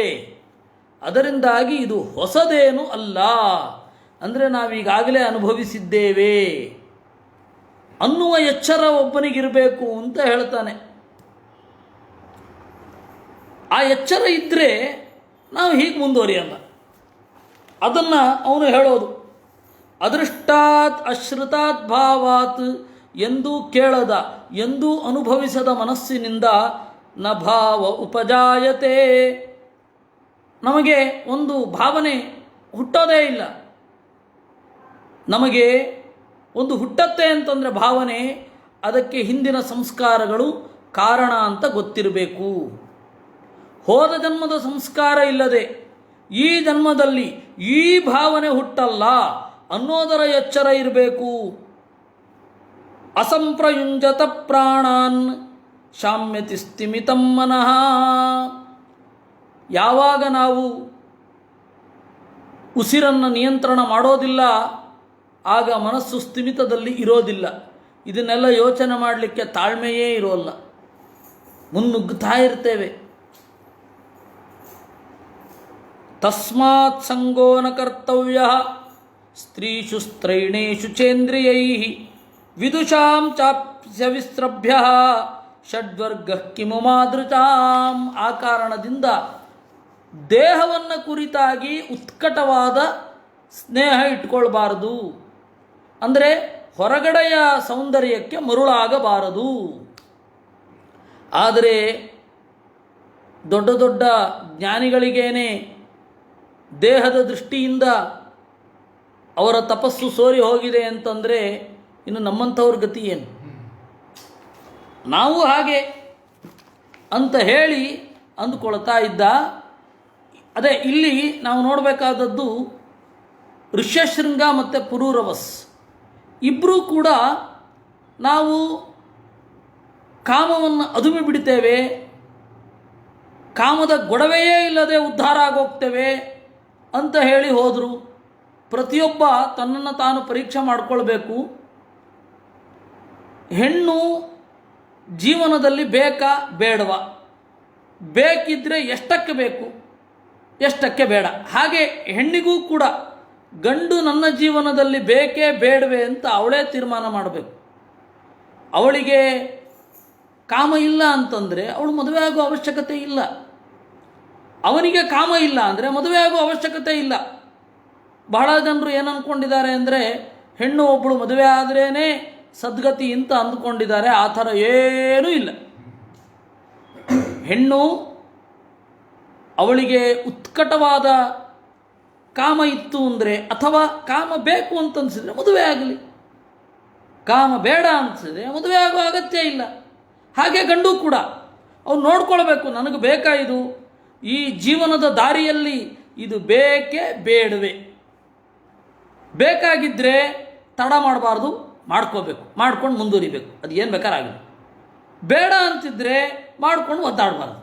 ಅದರಿಂದಾಗಿ ಇದು ಹೊಸದೇನು ಅಲ್ಲ, ಅಂದರೆ ನಾವೀಗಾಗಲೇ ಅನುಭವಿಸಿದ್ದೇವೆ ಅನ್ನುವ ಎಚ್ಚರ ಒಬ್ಬನಿಗಿರಬೇಕು ಅಂತ ಹೇಳ್ತಾನೆ. ಆ ಎಚ್ಚರ ಇದ್ದರೆ ನಾವು ಹೀಗೆ ಮುಂದುವರಿಯಲ್ಲ. ಅದನ್ನು ಅವನು ಹೇಳೋದು ಅದೃಷ್ಟಾತ್ ಅಶ್ರುತಾತ್ ಭಾವಾತ್, ಎಂದೂ ಕೇಳದ ಎಂದೂ ಅನುಭವಿಸದ ಮನಸ್ಸಿನಿಂದ ನ ಭಾವ ಉಪಜಾಯತೆ, ನಮಗೆ ಒಂದು ಭಾವನೆ ಹುಟ್ಟೋದೇ ಇಲ್ಲ. ನಮಗೆ ಒಂದು ಹುಟ್ಟತ್ತೆ ಅಂತಂದರೆ ಭಾವನೆ, ಅದಕ್ಕೆ ಹಿಂದಿನ ಸಂಸ್ಕಾರಗಳು ಕಾರಣ ಅಂತ ಗೊತ್ತಿರಬೇಕು. ಹೋದ ಜನ್ಮದ ಸಂಸ್ಕಾರ ಇಲ್ಲದೆ ಈ ಜನ್ಮದಲ್ಲಿ ಈ ಭಾವನೆ ಹುಟ್ಟಲ್ಲ ಅನ್ನೋದರ ಎಚ್ಚರ ಇರಬೇಕು. ಅಸಂಪ್ರಯುಂಜತ ಪ್ರಾಣಾನ್ ಶಾಮ್ಯತಿ ಸ್ಥಿಮಿತಂ ಮನಃ. ಯಾವಾಗ ನಾವು ಉಸಿರನ್ನು ನಿಯಂತ್ರಣ ಮಾಡೋದಿಲ್ಲ ಆಗ ಮನಸ್ಸು ಸ್ಥಿಮಿತದಲ್ಲಿ ಇರೋದಿಲ್ಲ. ಇದನ್ನೆಲ್ಲ ಯೋಚನೆ ಮಾಡಲಿಕ್ಕೆ ತಾಳ್ಮೆಯೇ ಇರೋಲ್ಲ, ಮುನ್ನುಗ್ಗುತ್ತಾ ಇರ್ತೇವೆ. ತಸ್ಮಾತ್ ಸಂಗೋ ನ ಕರ್ತವ್ಯ ಸ್ತ್ರೀಷು ಸ್ತ್ರೈಣೇಷು ಚೇಂದ್ರಿಯೈ ವಿದುಷಾಂ ಚಾಪ್ಯ ವಿಸ್ರಭ್ಯ ಷಡ್ವರ್ಗ ಕಿಮು ಮಾದೃಚಾಂ. ಆ ಕಾರಣದಿಂದ ದೇಹವನ್ನು ಕುರಿತಾಗಿ ಉತ್ಕಟವಾದ ಸ್ನೇಹ ಇಟ್ಕೊಳ್ಬಾರದು, ಅಂದರೆ ಹೊರಗಡೆಯ ಸೌಂದರ್ಯಕ್ಕೆ ಮರುಳಾಗಬಾರದು. ಆದರೆ ದೊಡ್ಡ ದೊಡ್ಡ ಜ್ಞಾನಿಗಳಿಗೇನೆ ದೇಹದ ದೃಷ್ಟಿಯಿಂದ ಅವರ ತಪಸ್ಸು ಸೋರಿ ಹೋಗಿದೆ ಅಂತಂದರೆ ಇನ್ನು ನಮ್ಮಂಥವ್ರ ಗತಿ ಏನು? ನಾವು ಹಾಗೆ ಅಂತ ಹೇಳಿ ಅಂದುಕೊಳ್ತಾ ಇದ್ದ. ಅದೇ ಇಲ್ಲಿ ನಾವು ನೋಡಬೇಕಾದದ್ದು ಋಷ್ಯಶೃಂಗ ಮತ್ತು ಪುರೂರವಸ್ ಇಬ್ಬರೂ ಕೂಡ ನಾವು ಕಾಮವನ್ನು ಅದುಮಿ ಬಿಡ್ತೇವೆ, ಕಾಮದ ಗೊಡವೆಯೇ ಇಲ್ಲದೆ ಉದ್ಧಾರ ಆಗೋಗ್ತೇವೆ ಅಂತ ಹೇಳಿ ಹೋದರು. ಪ್ರತಿಯೊಬ್ಬ ತನ್ನನ್ನು ತಾನು ಪರೀಕ್ಷೆ ಮಾಡಿಕೊಳ್ಬೇಕು. ಹೆಣ್ಣು ಜೀವನದಲ್ಲಿ ಬೇಕಾ ಬೇಡವಾ, ಬೇಕಿದ್ದರೆ ಎಷ್ಟಕ್ಕೆ ಬೇಕು ಎಷ್ಟಕ್ಕೆ ಬೇಡ. ಹಾಗೆ ಹೆಣ್ಣಿಗೂ ಕೂಡ ಗಂಡು ನನ್ನ ಜೀವನದಲ್ಲಿ ಬೇಕೇ ಬೇಡವೆ ಅಂತ ಅವಳೇ ತೀರ್ಮಾನ ಮಾಡಬೇಕು. ಅವಳಿಗೆ ಕಾಮ ಇಲ್ಲ ಅಂತಂದರೆ ಅವಳು ಮದುವೆ ಆಗೋ ಅವಶ್ಯಕತೆ ಇಲ್ಲ, ಅವನಿಗೆ ಕಾಮ ಇಲ್ಲ ಅಂದರೆ ಮದುವೆ ಆಗೋ ಅವಶ್ಯಕತೆ ಇಲ್ಲ. ಬಹಳ ಜನರು ಏನು ಅಂದ್ಕೊಂಡಿದ್ದಾರೆ ಅಂದರೆ ಹೆಣ್ಣು ಒಬ್ಬಳು ಮದುವೆ ಆದ್ರೇ ಸದ್ಗತಿ ಅಂತ ಅಂದ್ಕೊಂಡಿದ್ದಾರೆ. ಆ ಥರ ಏನೂ ಇಲ್ಲ. ಹೆಣ್ಣು ಅವಳಿಗೆ ಉತ್ಕಟವಾದ ಕಾಮ ಇತ್ತು ಅಂದರೆ, ಅಥವಾ ಕಾಮ ಬೇಕು ಅಂತ ಅನಿಸಿದರೆ ಮದುವೆ ಆಗಲಿ. ಕಾಮ ಬೇಡ ಅನಿಸಿದ್ರೆ ಮದುವೆ ಆಗೋ ಅಗತ್ಯ ಇಲ್ಲ. ಹಾಗೆ ಗಂಡು ಕೂಡ ಅವ್ನು ನೋಡ್ಕೊಳ್ಬೇಕು, ನನಗೆ ಬೇಕಾ ಇದು, ಈ ಜೀವನದ ದಾರಿಯಲ್ಲಿ ಇದು ಬೇಕೇ ಬೇಡವೇ. ಬೇಕಾಗಿದ್ದರೆ ತಡ ಮಾಡಬಾರ್ದು, ಮಾಡ್ಕೋಬೇಕು, ಮಾಡ್ಕೊಂಡು ಮುಂದುವರಿಬೇಕು, ಅದು ಏನು ಬೇಕಾರಾಗಲಿ. ಬೇಡ ಅಂತಿದ್ರೆ ಮಾಡ್ಕೊಂಡು ಒದ್ದಾಡಬಾರ್ದು.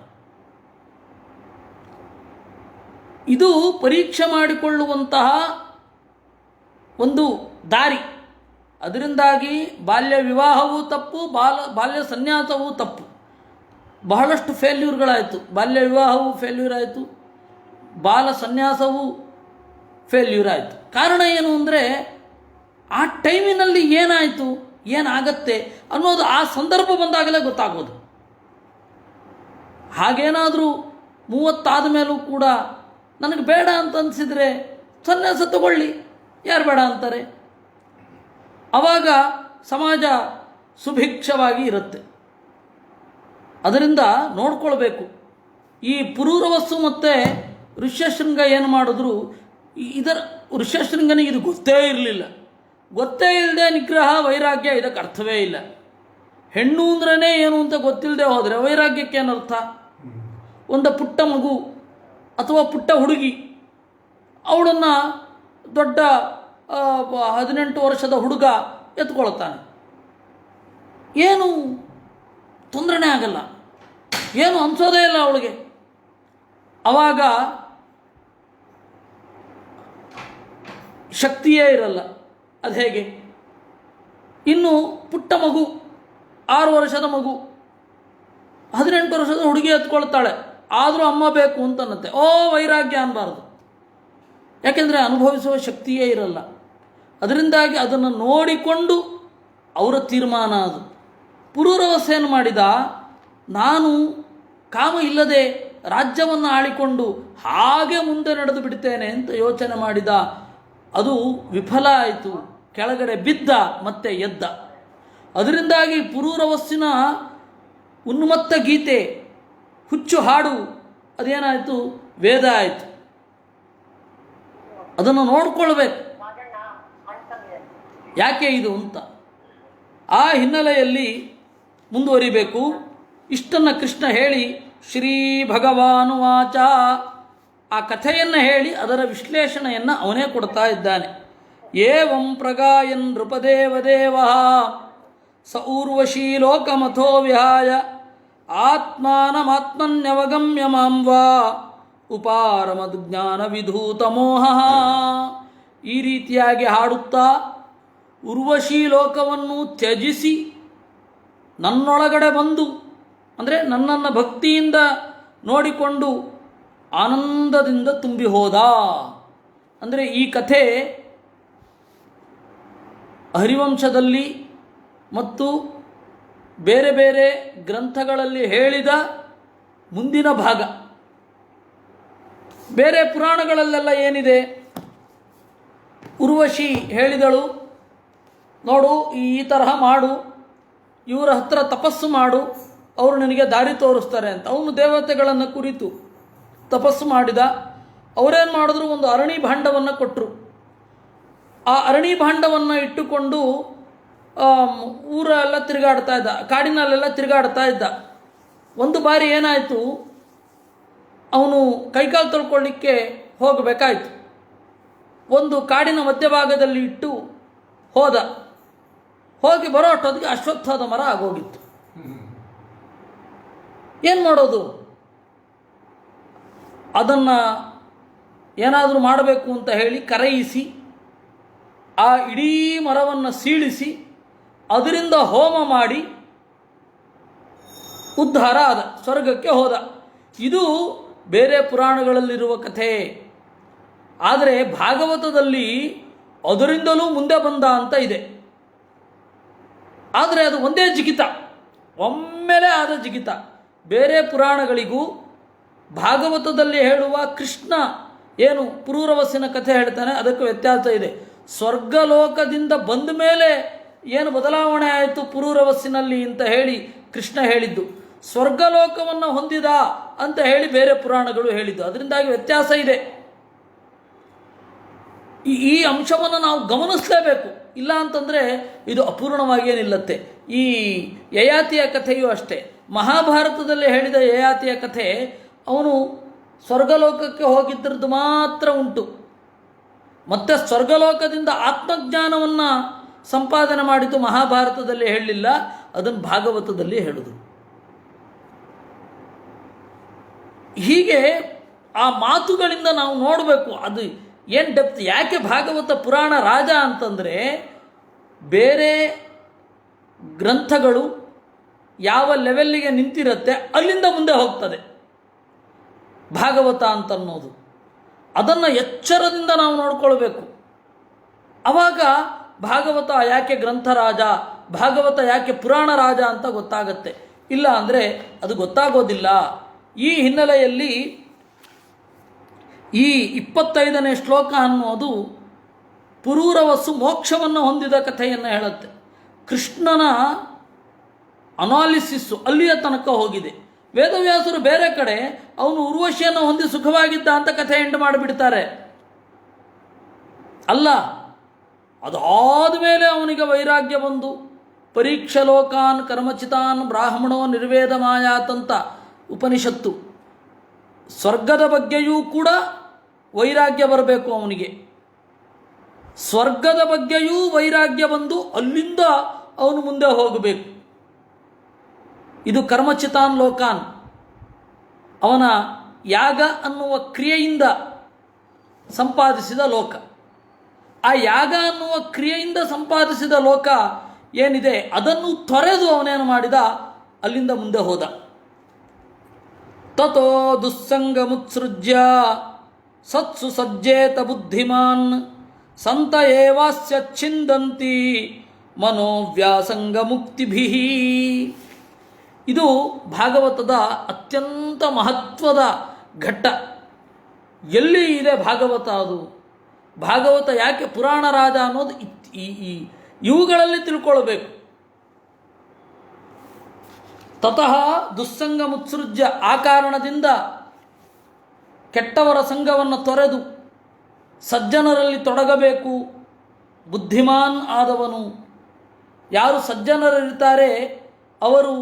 ಇದು ಪರೀಕ್ಷೆ ಮಾಡಿಕೊಳ್ಳುವಂತಹ ಒಂದು ದಾರಿ. ಅದರಿಂದಾಗಿ ಬಾಲ್ಯ ವಿವಾಹವೂ ತಪ್ಪು, ಬಾಲ್ಯ ಸನ್ಯಾಸವೂ ತಪ್ಪು. ಬಹಳಷ್ಟು ಫೇಲ್ಯೂರ್ಗಳಾಯಿತು. ಬಾಲ್ಯ ವಿವಾಹವೂ ಫೇಲ್ಯೂರ್ ಆಯಿತು, ಬಾಲ ಸನ್ಯಾಸವೂ ಫೇಲ್ಯೂರ್ ಆಯಿತು. ಕಾರಣ ಏನು ಅಂದರೆ ಆ ಟೈಮಿನಲ್ಲಿ ಏನಾಯಿತು, ಏನಾಗತ್ತೆ ಅನ್ನೋದು ಆ ಸಂದರ್ಭ ಬಂದಾಗಲೇ ಗೊತ್ತಾಗೋದು. ಹಾಗೇನಾದರೂ 30 ಮೇಲೂ ಕೂಡ ನನಗೆ ಬೇಡ ಅಂತ ಅನಿಸಿದರೆ ಸನ್ಯಾಸ ತಗೊಳ್ಳಿ, ಯಾರು ಬೇಡ ಅಂತಾರೆ. ಆವಾಗ ಸಮಾಜ ಸುಭಿಕ್ಷವಾಗಿ ಇರುತ್ತೆ. ಅದರಿಂದ ನೋಡ್ಕೊಳ್ಬೇಕು. ಈ ಪುರೂರವಸ್ಸು ಮತ್ತು ಋಷ್ಯಶೃಂಗ ಏನು ಮಾಡಿದ್ರು, ಇದರ ಋಷ್ಯಶೃಂಗನಿಗೆ ಇದು ಗೊತ್ತೇ ಇರಲಿಲ್ಲ. ಗೊತ್ತೇ ಇಲ್ಲದೆ ನಿಗ್ರಹ ವೈರಾಗ್ಯ ಇದಕ್ಕೆ ಅರ್ಥವೇ ಇಲ್ಲ. ಹೆಣ್ಣು ಅಂದ್ರೇ ಏನು ಅಂತ ಗೊತ್ತಿಲ್ಲದೆ ಹೋದರೆ ವೈರಾಗ್ಯಕ್ಕೆ ಏನರ್ಥ? ಒಂದು ಪುಟ್ಟ ಮಗು ಅಥವಾ ಪುಟ್ಟ ಹುಡುಗಿ, ಅವಳನ್ನು ದೊಡ್ಡ 18 ವರ್ಷದ ಹುಡುಗ ಎತ್ಕೊಳ್ತಾನೆ, ಏನು ತೊಂದರೆನೇ ಆಗಲ್ಲ, ಏನು ಅನಿಸೋದೇ ಇಲ್ಲ ಅವಳಿಗೆ. ಆವಾಗ ಶಕ್ತಿಯೇ ಇರಲ್ಲ. ಅದು ಹೇಗೆ? ಇನ್ನು ಪುಟ್ಟ ಮಗು, 6 ವರ್ಷದ ಮಗು 18 ವರ್ಷದ ಹುಡುಗಿ ಎತ್ಕೊಳ್ತಾಳೆ, ಆದರೂ ಅಮ್ಮ ಬೇಕು ಅಂತನ್ನತ್ತೆ. ವೈರಾಗ್ಯ ಅನ್ನಬಾರ್ದು, ಯಾಕೆಂದರೆ ಅನುಭವಿಸುವ ಶಕ್ತಿಯೇ ಇರಲ್ಲ. ಅದರಿಂದಾಗಿ ಅದನ್ನು ನೋಡಿಕೊಂಡು ಅವರ ತೀರ್ಮಾನ ಅದು. ಪುರೂರವಸ್ಸೇನು ಮಾಡಿದ, ನಾನು ಕಾಮ ಇಲ್ಲದೆ ರಾಜ್ಯವನ್ನು ಆಳಿಕೊಂಡು ಹಾಗೆ ಮುಂದೆ ನಡೆದು ಬಿಡ್ತೇನೆ ಅಂತ ಯೋಚನೆ ಮಾಡಿದ. ಅದು ವಿಫಲ ಆಯಿತು, ಕೆಳಗಡೆ ಬಿದ್ದ, ಮತ್ತೆ ಎದ್ದ. ಅದರಿಂದಾಗಿ ಪುರೂರವಸ್ಸಿನ ಉನ್ಮತ್ತ ಗೀತೆ, ಹುಚ್ಚು ಹಾಡು ಅದೇನಾಯಿತು, ವೇದ ಆಯಿತು. ಅದನ್ನು ನೋಡ್ಕೊಳ್ಬೇಕು, ಯಾಕೆ ಇದು ಅಂತ. ಆ ಹಿನ್ನೆಲೆಯಲ್ಲಿ ಮುಂದುವರಿಬೇಕು. ಇಷ್ಟನ್ನು ಕೃಷ್ಣ ಹೇಳಿ ಶ್ರೀ ಭಗವಾನುವಾಚ, ಆ ಕಥೆಯನ್ನು ಹೇಳಿ ಅದರ ವಿಶ್ಲೇಷಣೆಯನ್ನು ಅವನೇ ಕೊಡ್ತಾ ಇದ್ದಾನೆ. ಏವಂ ಪ್ರಗಾಯನ್ ನೃಪದೇವದೇವ ಸ ಊರ್ವಶೀ ಲೋಕಮಥೋ ವಿಹಾಯ ಆತ್ಮಾನಮಾತ್ಮನ್ಯವಗಮ್ಯ ಮಾಂ ವಾ ಉಪಾರಮದ್ ಜ್ಞಾನ ವಿಧೂತ ಮೋಹ. ಈ ರೀತಿಯಾಗಿ ಹಾಡುತ್ತಾ ಉರ್ವಶೀ ಲೋಕವನ್ನು ತ್ಯಜಿಸಿ ನನ್ನೊಳಗಡೆ ಬಂದು, ಅಂದರೆ ನನ್ನನ್ನು ಭಕ್ತಿಯಿಂದ ನೋಡಿಕೊಂಡು ಆನಂದದಿಂದ ತುಂಬಿ ಹೋದ. ಅಂದರೆ ಈ ಕಥೆ ಹರಿವಂಶದಲ್ಲಿ ಮತ್ತು ಬೇರೆ ಬೇರೆ ಗ್ರಂಥಗಳಲ್ಲಿ ಹೇಳಿದ ಮುಂದಿನ ಭಾಗ. ಬೇರೆ ಪುರಾಣಗಳಲ್ಲೆಲ್ಲ ಏನಿದೆ, ಉರ್ವಶಿ ಹೇಳಿದಳು, ನೋಡು ಈ ತರಹ ಮಾಡು, ಇವರ ಹತ್ರ ತಪಸ್ಸು ಮಾಡು, ಅವರು ನಿನಗೆ ದಾರಿ ತೋರಿಸ್ತಾರೆ ಅಂತ. ಅವನು ದೇವತೆಗಳನ್ನು ಕುರಿತು ತಪಸ್ಸು ಮಾಡಿದ. ಅವರೇನು ಮಾಡಿದ್ರು, ಒಂದು ಅರಣಿ ಭಾಂಡವನ್ನು ಕೊಟ್ಟರು. ಆ ಅರಣಿ ಭಾಂಡವನ್ನು ಇಟ್ಟುಕೊಂಡು ಊರೆಲ್ಲ ತಿರುಗಾಡ್ತಾ ಇದ್ದ, ಕಾಡಿನಲ್ಲೆಲ್ಲ ತಿರುಗಾಡ್ತಾ ಇದ್ದ. ಒಂದು ಬಾರಿ ಏನಾಯಿತು, ಅವನು ಕೈಕಾಲು ತೊಳ್ಕೊಳ್ಳಿಕ್ಕೆ ಹೋಗಬೇಕಾಯಿತು. ಒಂದು ಕಾಡಿನ ಮಧ್ಯಭಾಗದಲ್ಲಿ ಇಟ್ಟು ಹೋದ. ಹೋಗಿ ಬರೋ ಅಷ್ಟೊತ್ತಿಗೆ ಅಶ್ವತ್ಥದ ಮರ ಆಗೋಗಿತ್ತು. ಏನು ಮಾಡೋದು? ಅದನ್ನು ಏನಾದರೂ ಮಾಡಬೇಕು ಅಂತ ಹೇಳಿ ಕರಯಿಸಿ ಆ ಇಡೀ ಮರವನ್ನು ಸೀಳಿಸಿ ಅದರಿಂದ ಹೋಮ ಮಾಡಿ ಉದ್ಧಾರ ಆದ, ಸ್ವರ್ಗಕ್ಕೆ ಹೋದ. ಇದು ಬೇರೆ ಪುರಾಣಗಳಲ್ಲಿರುವ ಕಥೆ. ಆದರೆ ಭಾಗವತದಲ್ಲಿ ಅದರಿಂದಲೂ ಮುಂದೆ ಬಂದ ಅಂತ ಇದೆ. ಆದರೆ ಅದು ಒಂದೇ ಜಿಗಿತ, ಒಮ್ಮೆಲೆ ಆದ ಜಿಗಿತ. ಬೇರೆ ಪುರಾಣಗಳಿಗೂ ಭಾಗವತದಲ್ಲಿ ಹೇಳುವ ಕೃಷ್ಣ ಏನು ಪುರೂರವಸ್ಸಿನ ಕಥೆ ಹೇಳ್ತಾನೆ ಅದಕ್ಕೆ ವ್ಯತ್ಯಾಸ ಇದೆ. ಸ್ವರ್ಗಲೋಕದಿಂದ ಬಂದ ಮೇಲೆ ಏನು ಬದಲಾವಣೆ ಆಯಿತು ಪುರೂರವಸ್ಸಿನಲ್ಲಿ ಅಂತ ಹೇಳಿ ಕೃಷ್ಣ ಹೇಳಿದ್ದು, ಸ್ವರ್ಗಲೋಕವನ್ನು ಹೊಂದಿದ ಅಂತ ಹೇಳಿ ಬೇರೆ ಪುರಾಣಗಳು ಹೇಳಿದ್ದು. ಅದರಿಂದಾಗಿ ವ್ಯತ್ಯಾಸ ಇದೆ. ಈ ಅಂಶವನ್ನು ನಾವು ಗಮನಿಸಲೇಬೇಕು. ಇಲ್ಲ ಅಂತಂದರೆ ಇದು ಅಪೂರ್ಣವಾಗಿಯೇ ನಿಲ್ಲತ್ತೆ. ಈ ಯಯಾತಿಯ ಕಥೆಯೂ ಅಷ್ಟೇ. ಮಹಾಭಾರತದಲ್ಲಿ ಹೇಳಿದ ಯಯಾತಿಯ ಕಥೆ ಅವನು ಸ್ವರ್ಗಲೋಕಕ್ಕೆ ಹೋಗಿದ್ದರದ್ದು ಮಾತ್ರ ಉಂಟು. ಮತ್ತು ಸ್ವರ್ಗಲೋಕದಿಂದ ಆತ್ಮಜ್ಞಾನವನ್ನು ಸಂಪಾದನೆ ಮಾಡಿದ್ದು ಮಹಾಭಾರತದಲ್ಲಿ ಹೇಳಲಿಲ್ಲ, ಅದನ್ನು ಭಾಗವತದಲ್ಲಿ ಹೇಳಿದರು. ಹೀಗೆ ಆ ಮಾತುಗಳಿಂದ ನಾವು ನೋಡಬೇಕು ಅದು ಏನು ಡೆಪ್ತ್. ಯಾಕೆ ಭಾಗವತ ಪುರಾಣ ರಾಜ ಅಂತಂದರೆ, ಬೇರೆ ಗ್ರಂಥಗಳು ಯಾವ ಲೆವೆಲ್ಲಿಗೆ ನಿಂತಿರುತ್ತೆ ಅಲ್ಲಿಂದ ಮುಂದೆ ಹೋಗ್ತದೆ ಭಾಗವತ ಅಂತನ್ನೋದು. ಅದನ್ನು ಎಚ್ಚರದಿಂದ ನಾವು ನೋಡ್ಕೊಳ್ಬೇಕು. ಆವಾಗ ಭಾಗವತ ಯಾಕೆ ಗ್ರಂಥರಾಜ, ಭಾಗವತ ಯಾಕೆ ಪುರಾಣ ರಾಜ ಅಂತ ಗೊತ್ತಾಗತ್ತೆ. ಇಲ್ಲ ಅಂದರೆ ಅದು ಗೊತ್ತಾಗೋದಿಲ್ಲ. ಈ ಹಿನ್ನೆಲೆಯಲ್ಲಿ ಈ 25ನೇ ಶ್ಲೋಕ ಅನ್ನೋದು ಪುರೂರವಸ್ಸು ಮೋಕ್ಷವನ್ನು ಹೊಂದಿದ ಕಥೆಯನ್ನು ಹೇಳುತ್ತೆ. ಕೃಷ್ಣನ ಅನಾಲಿಸಿಸ್ಸು ಅಲ್ಲಿಯ ತನಕ ಹೋಗಿದೆ. ವೇದವ್ಯಾಸರು ಬೇರೆ ಕಡೆ ಅವನು ಉರ್ವಶಿಯನ್ನು ಹೊಂದಿ ಸುಖವಾಗಿದ್ದ ಅಂತ ಕಥೆ ಎಂಟು ಮಾಡಿಬಿಡ್ತಾರೆ. ಅಲ್ಲ, ಅದಾದ ಮೇಲೆ ಅವನಿಗೆ ವೈರಾಗ್ಯ ಬಂದು ಪರೀಕ್ಷಲೋಕಾನ್ ಕರ್ಮಚಿತಾನ್ ಬ್ರಾಹ್ಮಣೋ ನಿರ್ವೇದ ಮಾಯಾತಂತ ಉಪನಿಷತ್ತು. ಸ್ವರ್ಗದ ಬಗ್ಗೆಯೂ ಕೂಡ ವೈರಾಗ್ಯ ಬರಬೇಕು ಅವನಿಗೆ. ಸ್ವರ್ಗದ ಬಗ್ಗೆಯೂ ವೈರಾಗ್ಯ ಬಂದು ಅಲ್ಲಿಂದ ಅವನು ಮುಂದೆ ಹೋಗಬೇಕು. ಇದು ಕರ್ಮಚಿತಾನ್ ಲೋಕಾನ್, ಅವನ ಯಾಗ ಅನ್ನುವ ಕ್ರಿಯೆಯಿಂದ ಸಂಪಾದಿಸಿದ ಲೋಕ. ಆ ಯಾಗ ಅನ್ನುವ ಕ್ರಿಯೆಯಿಂದ ಸಂಪಾದಿಸಿದ ಲೋಕ ಏನಿದೆ ಅದನ್ನು ತೊರೆದು ಅವನೇನು ಮಾಡಿದ, ಅಲ್ಲಿಂದ ಮುಂದೆ ಹೋದ. ತತೋ ದುಸ್ಸಂಗಮುತ್ಸೃಜ್ಯ ಸತ್ಸು ಸಜ್ಜೇತ ಬುದ್ಧಿಮಾನ್ ಸಂತ ಏವಾಸ್ಯ ಛಿಂದಂತಿ ಮನೋವ್ಯಾಸಂಗ ಮುಕ್ತಿಭಿ. ಇದು ಭಾಗವತದ ಅತ್ಯಂತ ಮಹತ್ವದ ಘಟ್ಟ. ಎಲ್ಲಿ ಇದೆ ಭಾಗವತ? ಅದು ಭಾಗವತ ಯಾಕೆ ಪುರಾಣ ರಾಜ ಅನ್ನೋದು ಇವುಗಳಲ್ಲಿ ತಿಳ್ಕೊಳ್ಬೇಕು. ತತಃ ದುಸ್ಸಂಗ ಮುತ್ಸೃಜ್ಯ, ಆ ಕಾರಣದಿಂದ ಕೆಟ್ಟವರ ಸಂಘವನ್ನು ತೊರೆದು ಸಜ್ಜನರಲ್ಲಿ ತೊಡಗಬೇಕು. ಬುದ್ಧಿಮಾನ್ ಆದವನು, ಯಾರು ಸಜ್ಜನರಿರ್ತಾರೆ ಅವರು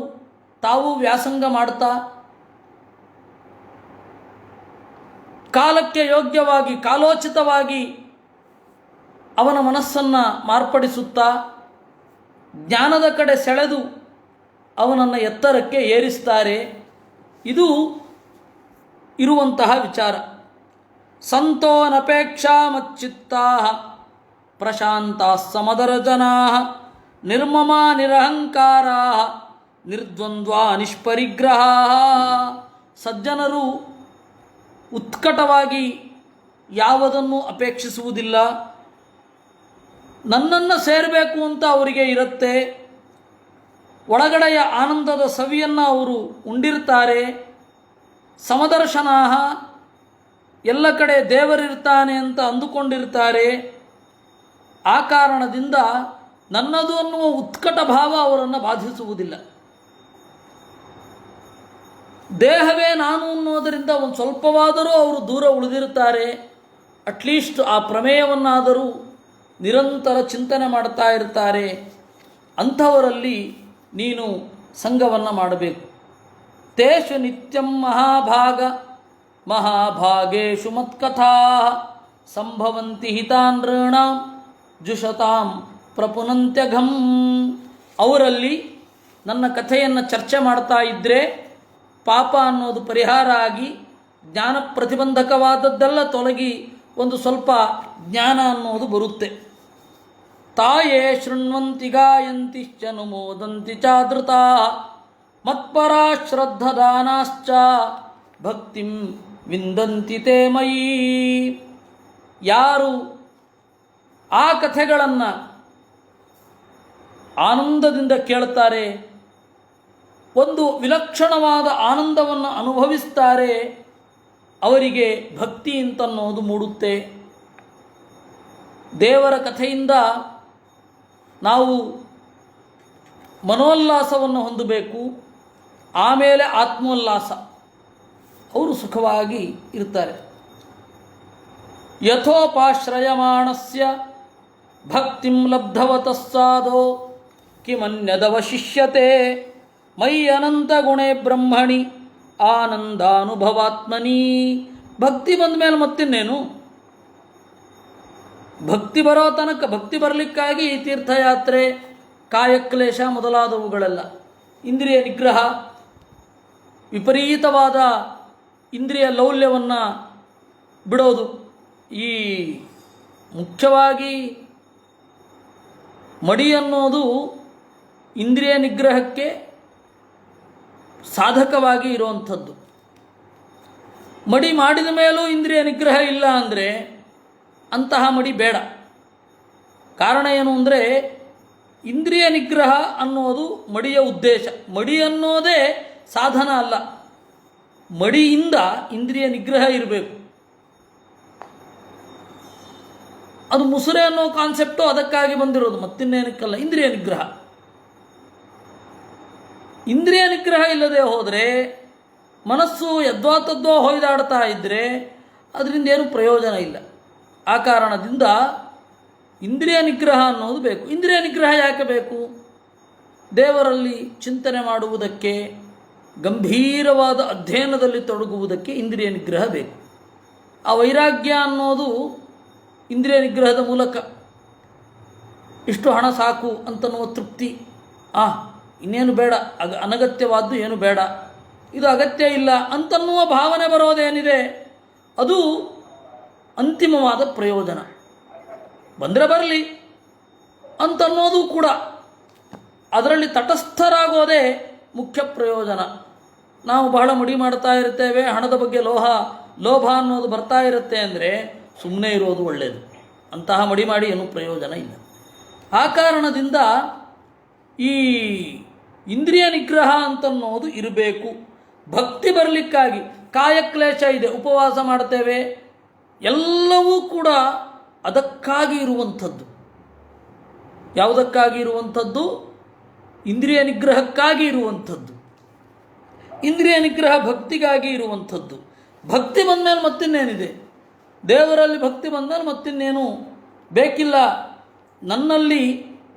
ತಾವು ವ್ಯಾಸಂಗ ಮಾಡ್ತಾ ಕಾಲಕ್ಕೆ ಯೋಗ್ಯವಾಗಿ ಕಾಲೋಚಿತವಾಗಿ ಅವನ ಮನಸ್ಸನ್ನು ಮಾರ್ಪಡಿಸುತ್ತಾ ಜ್ಞಾನದ ಕಡೆ ಸೆಳೆದು ಅವನನ್ನು ಎತ್ತರಕ್ಕೆ ಏರಿಸ್ತಾರೆ. ಇದು ಇರುವಂತಹ ವಿಚಾರ. ಸಂತೋನಪೇಕ್ಷಾ ಮಚ್ಚಿತ್ತಾ ಪ್ರಶಾಂತಾ ಸಮದರಜನಾ ನಿರ್ಮಮಾ ನಿರಹಂಕಾರಾ ನಿರ್ದ್ವಂದ್ವ ನಿಷ್ಪರಿಗ್ರಹ. ಸಜ್ಜನರು ಉತ್ಕಟವಾಗಿ ಯಾವುದನ್ನು ಅಪೇಕ್ಷಿಸುವುದಿಲ್ಲ. ನನ್ನನ್ನು ಸೇರಬೇಕು ಅಂತ ಅವರಿಗೆ ಇರುತ್ತೆ. ಒಳಗಡೆಯ ಆನಂದದ ಸವಿಯನ್ನು ಅವರು ಉಂಡಿರ್ತಾರೆ. ಸಮದರ್ಶನಾಹ, ಎಲ್ಲ ಕಡೆ ದೇವರಿರ್ತಾನೆ ಅಂತ ಅಂದುಕೊಂಡಿರ್ತಾರೆ. ಆ ಕಾರಣದಿಂದ ನನ್ನದು ಅನ್ನುವ ಉತ್ಕಟ ಭಾವ ಅವರನ್ನು ಬಾಧಿಸುವುದಿಲ್ಲ. ದೇಹವೇ ನಾನು ಅನ್ನೋದರಿಂದ ಒಂದು ಸ್ವಲ್ಪವಾದರೂ ಅವರು ದೂರ ಉಳಿದಿರ್ತಾರೆ. ಅಟ್ಲೀಸ್ಟ್ ಆ ಪ್ರಮೇಯವನ್ನಾದರೂ ನಿರಂತರ ಚಿಂತನೆ ಮಾಡ್ತಾ ಇರ್ತಾರೆ. ಅಂಥವರಲ್ಲಿ ನೀನು ಸಂಘವನ್ನು ಮಾಡಬೇಕು. ತೇಷು ನಿತ್ಯಂ ಮಹಾಭಾಗ ಮಹಾಭಾಗೇಶು ಮತ್ಕಥಾ ಸಂಭವಂತಿ ಹಿತಾನೃಣಾಂ ಜುಷತಾಂ ಪ್ರಪುನಂತ್ಯಘಂ. ಅವರಲ್ಲಿ ನನ್ನ ಕಥೆಯನ್ನು ಚರ್ಚೆ ಮಾಡ್ತಾ ಇದ್ದರೆ ಪಾಪ ಅನ್ನೋದು ಪರಿಹಾರ ಆಗಿ ಜ್ಞಾನ ಪ್ರತಿಬಂಧಕವಾದದ್ದೆಲ್ಲ ತೊಲಗಿ ಒಂದು ಸ್ವಲ್ಪ ಜ್ಞಾನ ಅನ್ನೋದು ಬರುತ್ತೆ. ತಾಯೇ ಶೃಣ್ವಂತಿ ಗಾಯಂತಿಶ್ಚ ನುಮೋದಂತಿ ಚಾದೃತಾ ಮತ್ಪರಾ ಶ್ರದ್ಧದಾನಾಶ್ಚ ಭಕ್ತಿಂ ವಿಂದಂತಿ ತೇ ಮಯಿ. ಯಾರು ಆ ಕಥೆಗಳನ್ನು ಆನಂದದಿಂದ ಕೇಳ್ತಾರೆ, ಒಂದು ವಿಲಕ್ಷಣವಾದ ಆನಂದವನ್ನು ಅನುಭವಿಸ್ತಾರೆ, ಅವರಿಗೆ ಭಕ್ತಿ ಅಂತನ್ನೋದು ಮೂಡುತ್ತೆ. ದೇವರ ಕಥೆಯಿಂದ ನಾವು ಮನೋಲ್ಲಾಸವನ್ನು ಹೊಂದಬೇಕು, ಆಮೇಲೆ ಆತ್ಮೋಲ್ಲಾಸ. ಅವರು ಸುಖವಾಗಿ ಇರ್ತಾರೆ. ಯಥೋಪಾಶ್ರಯಮಾಣಸ್ಯ ಭಕ್ತಿಂ ಲಬ್ಧವತಃ ಸಾಧೋ ಕಿಮನ್ಯದವಶಿಷ್ಯತೆ ಮಯಿ ಅನಂತಗುಣೇ ಬ್ರಹ್ಮಣಿ ಆನಂದಾನುಭವಾತ್ಮನಿ. ಭಕ್ತಿ ಬಂದ ಮೇಲೆ ಮತ್ತಿನ್ನೇನು? ಭಕ್ತಿ ಬರೋ ತನಕ, ಭಕ್ತಿ ಬರಲಿಕ್ಕಾಗಿ ಈ ತೀರ್ಥಯಾತ್ರೆ, ಕಾಯಕ್ಲೇಶ ಮೊದಲಾದವುಗಳೆಲ್ಲ. ಇಂದ್ರಿಯ ನಿಗ್ರಹ, ವಿಪರೀತವಾದ ಇಂದ್ರಿಯ ಲೌಲ್ಯವನ್ನು ಬಿಡೋದು. ಈ ಮುಖ್ಯವಾಗಿ ಮಡಿ ಅನ್ನೋದು ಇಂದ್ರಿಯ ನಿಗ್ರಹಕ್ಕೆ ಸಾಧಕವಾಗಿ ಇರುವಂಥದ್ದು. ಮಡಿ ಮಾಡಿದ ಮೇಲೂ ಇಂದ್ರಿಯ ನಿಗ್ರಹ ಇಲ್ಲ ಅಂದರೆ ಅಂತಹ ಮಡಿ ಬೇಡ. ಕಾರಣ ಏನು ಅಂದರೆ ಇಂದ್ರಿಯ ನಿಗ್ರಹ ಅನ್ನೋದು ಮಡಿಯ ಉದ್ದೇಶ. ಮಡಿ ಅನ್ನೋದೇ ಸಾಧನ ಅಲ್ಲ, ಮಡಿಯಿಂದ ಇಂದ್ರಿಯ ನಿಗ್ರಹ ಇರಬೇಕು. ಅದು ಮುಸುರೆ ಅನ್ನೋ ಕಾನ್ಸೆಪ್ಟು ಅದಕ್ಕಾಗಿ ಬಂದಿರೋದು, ಮತ್ತಿನ್ನೇನಕ್ಕಲ್ಲ. ಇಂದ್ರಿಯ ನಿಗ್ರಹ, ಇಂದ್ರಿಯ ನಿಗ್ರಹ ಇಲ್ಲದೆ ಹೋದರೆ ಮನಸ್ಸು ಯದ್ವಾತದ್ವಾ ಹೊಯ್ದಾಡ್ತಾ ಇದ್ದರೆ ಅದರಿಂದ ಏನು ಪ್ರಯೋಜನ ಇಲ್ಲ. ಆ ಕಾರಣದಿಂದ ಇಂದ್ರಿಯ ನಿಗ್ರಹ ಅನ್ನೋದು ಬೇಕು. ಇಂದ್ರಿಯ ನಿಗ್ರಹ ಯಾಕೆ ಬೇಕು? ದೇವರಲ್ಲಿ ಚಿಂತನೆ ಮಾಡುವುದಕ್ಕೆ, ಗಂಭೀರವಾದ ಅಧ್ಯಯನದಲ್ಲಿ ತೊಡಗುವುದಕ್ಕೆ ಇಂದ್ರಿಯ ನಿಗ್ರಹ ಬೇಕು. ಆ ವೈರಾಗ್ಯ ಅನ್ನೋದು ಇಂದ್ರಿಯ ನಿಗ್ರಹದ ಮೂಲಕ. ಇಷ್ಟು ಹಣ ಸಾಕು ಅಂತನ್ನುವ ತೃಪ್ತಿ, ಇನ್ನೇನು ಬೇಡ, ಅನಗತ್ಯವಾದ್ದು ಏನು ಬೇಡ, ಇದು ಅಗತ್ಯ ಇಲ್ಲ ಅಂತನ್ನುವ ಭಾವನೆ ಬರೋದೇನಿದೆ ಅದು ಅಂತಿಮವಾದ ಪ್ರಯೋಜನ. ಬಂದರೆ ಬರಲಿ ಅಂತನ್ನೋದು ಕೂಡ, ಅದರಲ್ಲಿ ತಟಸ್ಥರಾಗೋದೇ ಮುಖ್ಯ ಪ್ರಯೋಜನ. ನಾವು ಬಹಳ ಮಡಿ ಮಾಡ್ತಾ ಇರ್ತೇವೆ, ಹಣದ ಬಗ್ಗೆ ಲೋಭ ಅನ್ನೋದು ಬರ್ತಾ ಇರುತ್ತೆ ಅಂದರೆ ಸುಮ್ಮನೆ ಇರೋದು ಒಳ್ಳೆಯದು. ಅಂತಹ ಮಡಿ ಮಾಡಿ ಏನೂ ಪ್ರಯೋಜನ ಇಲ್ಲ. ಆ ಕಾರಣದಿಂದ ಈ ಇಂದ್ರಿಯ ನಿಗ್ರಹ ಅಂತನ್ನೋದು ಇರಬೇಕು. ಭಕ್ತಿ ಬರಲಿಕ್ಕಾಗಿ ಕಾಯಕ್ಲೇಶ ಇದೆ, ಉಪವಾಸ ಮಾಡ್ತೇವೆ, ಎಲ್ಲವೂ ಕೂಡ ಅದಕ್ಕಾಗಿ ಇರುವಂಥದ್ದು. ಯಾವುದಕ್ಕಾಗಿ ಇರುವಂಥದ್ದು? ಇಂದ್ರಿಯ ನಿಗ್ರಹಕ್ಕಾಗಿ ಇರುವಂಥದ್ದು. ಇಂದ್ರಿಯ ನಿಗ್ರಹ ಭಕ್ತಿಗಾಗಿ ಇರುವಂಥದ್ದು. ಭಕ್ತಿ ಬಂದಮೇಲೆ ಮತ್ತಿನ್ನೇನಿದೆ? ದೇವರಲ್ಲಿ ಭಕ್ತಿ ಬಂದಮೇಲೆ ಮತ್ತಿನ್ನೇನು ಬೇಕಿಲ್ಲ. ನನ್ನಲ್ಲಿ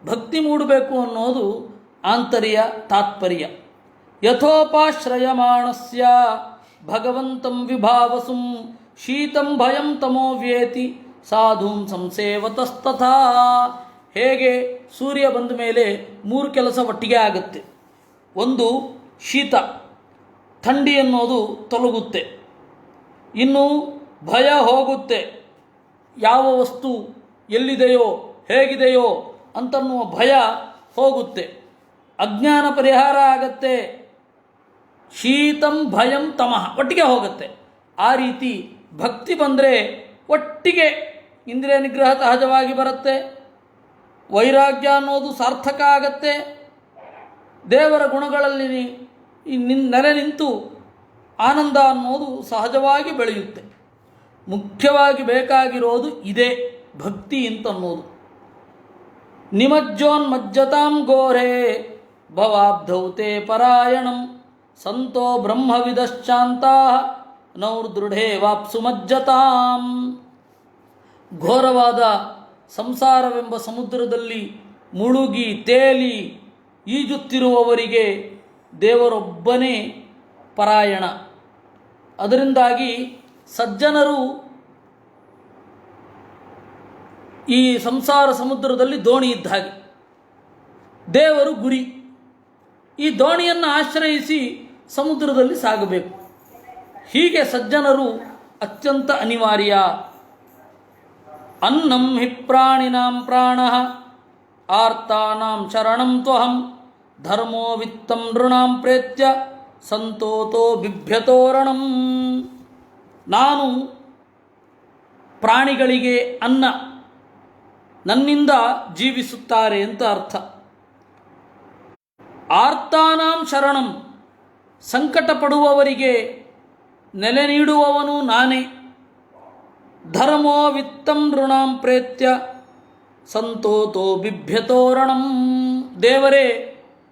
ಭಕ್ತಿ ಮೂಡಬೇಕು ಅನ್ನೋದು ಆಂತರ್ಯ ತಾತ್ಪರ್ಯ. ಯಥೋಪಾಶ್ರಯಮಾಣಸ್ಯ ಭಗವಂತಂ ವಿಭಾವಸುಂ ಶೀತಂ ಭಯಂ ತಮೋವ್ಯೇತಿ ಸಾಧೂಂ ಸಂಸೇವತಸ್ತಥಾ. ಹೇಗೆ ಸೂರ್ಯ ಬಂದ ಮೇಲೆ 3 ಕೆಲಸ ಒಟ್ಟಿಗೆ ಆಗುತ್ತೆ. ಒಂದು, ಶೀತ, ಥಂಡಿ ಅನ್ನೋದು ತೊಲಗುತ್ತೆ. ಇನ್ನು ಭಯ ಹೋಗುತ್ತೆ. ಯಾವ ವಸ್ತು ಎಲ್ಲಿದೆಯೋ ಹೇಗಿದೆಯೋ ಅಂತನ್ನುವ ಭಯ ಹೋಗುತ್ತೆ. ಅಜ್ಞಾನ ಪರಿಹಾರ ಆಗತ್ತೆ. ಶೀತಂ ಭಯಂ ತಮಃ ಒಟ್ಟಿಗೆ ಹೋಗುತ್ತೆ. ಆ ರೀತಿ ಭಕ್ತಿ ಬಂದರೆ ಒಟ್ಟಿಗೆ ಇಂದ್ರಿಯ ನಿಗ್ರಹ ಸಹಜವಾಗಿ ಬರುತ್ತೆ. ವೈರಾಗ್ಯ ಅನ್ನೋದು ಸಾರ್ಥಕ ಆಗತ್ತೆ. ದೇವರ ಗುಣಗಳಲ್ಲಿ ನೆಲೆ ನಿಂತು ಆನಂದ ಅನ್ನೋದು ಸಹಜವಾಗಿ ಬೆಳೆಯುತ್ತೆ. ಮುಖ್ಯವಾಗಿ ಬೇಕಾಗಿರೋದು ಇದೇ ಭಕ್ತಿ ಅಂತನ್ನೋದು. ನಿಮಜ್ಜೋನ್ಮಜ್ಜತಾಂ ಘೋರೆ ಭವಾಬ್ಧೌತೆ ಪರಾಯಣಂ ಸಂತೋ ಬ್ರಹ್ಮವಿದಶ್ಚಾಂತಾ ನೌರ್ದೃಢೇ ವಾಪ್ಸು ಮಜ್ಜತಾಂ. ಘೋರವಾದ ಸಂಸಾರವೆಂಬ ಸಮುದ್ರದಲ್ಲಿ ಮುಳುಗಿ ತೇಲಿ ಈಜುತ್ತಿರುವವರಿಗೆ ದೇವರೊಬ್ಬನೇ ಪರಾಯಣ. ಅದರಿಂದಾಗಿ ಸಜ್ಜನರು ಈ ಸಂಸಾರ ಸಮುದ್ರದಲ್ಲಿ ದೋಣಿ ಇದ್ದ ಹಾಗೆ, ದೇವರು ಗುರಿ. ಈ ದೋಣಿಯನ್ನು ಆಶ್ರಯಿಸಿ ಸಮುದ್ರದಲ್ಲಿ ಸಾಗಬೇಕು. ಹೀಗೆ ಸಜ್ಜನರು ಅತ್ಯಂತ ಅನಿವಾರ್ಯ. ಅನ್ನಂ ಹಿ ಪ್ರಾಣಿನಾಂ ಪ್ರಾಣಃ ಆರ್ತಾನಾಂ ಶರಣಂ ತ್ವಹಂ ಧರ್ಮೋ ವಿತ್ತಂ ನೃಣಾಂ ಪ್ರೇತ್ಯ ಸಂತೋತೋ ಬಿಭ್ಯತೋರಣಂ. ನಾನು ಪ್ರಾಣಿಗಳಿಗೆ ಅನ್ನ, ನನ್ನಿಂದ ಜೀವಿಸುತ್ತಾರೆ ಅಂತ ಅರ್ಥ. ಆರ್ತಾನಾಂ ಶರಣಂ, ಸಂಕಟ ಪಡುವವರಿಗೆ ನೆಲೆ ನೀಡುವವನು ನಾನೇ. ಧರ್ಮೋ ವಿತ್ತಂ ನೃಣಾಂ ಪ್ರೇತ್ಯ ಸಂತೋತೋ ಬಿಭ್ಯತೋರಣಂ. ದೇವರೇ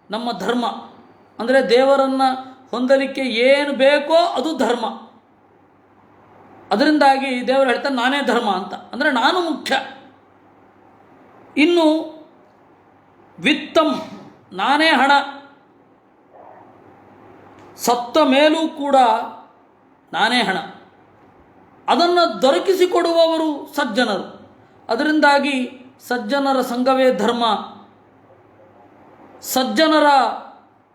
ನಮ್ಮ ಧರ್ಮ. ಅಂದರೆ ದೇವರನ್ನು ಹೊಂದಲಿಕ್ಕೆ ಏನು ಬೇಕೋ ಅದು ಧರ್ಮ. ಅದರಿಂದಾಗಿ ದೇವರು ಹೇಳ್ತಾರೆ ನಾನೇ ಧರ್ಮ ಅಂತ, ಅಂದರೆ ನಾನು ಮುಖ್ಯ. ಇನ್ನು ವಿತ್ತಂ, ನಾನೇ ಹಣ. ಸತ್ತ ಮೇಲೂ ಕೂಡ ನಾನೇ ಹಣ. ಅದನ್ನು ದೊರಕಿಸಿಕೊಡುವವರು ಸಜ್ಜನರು. ಅದರಿಂದಾಗಿ ಸಜ್ಜನರ ಸಂಘವೇ ಧರ್ಮ, ಸಜ್ಜನರ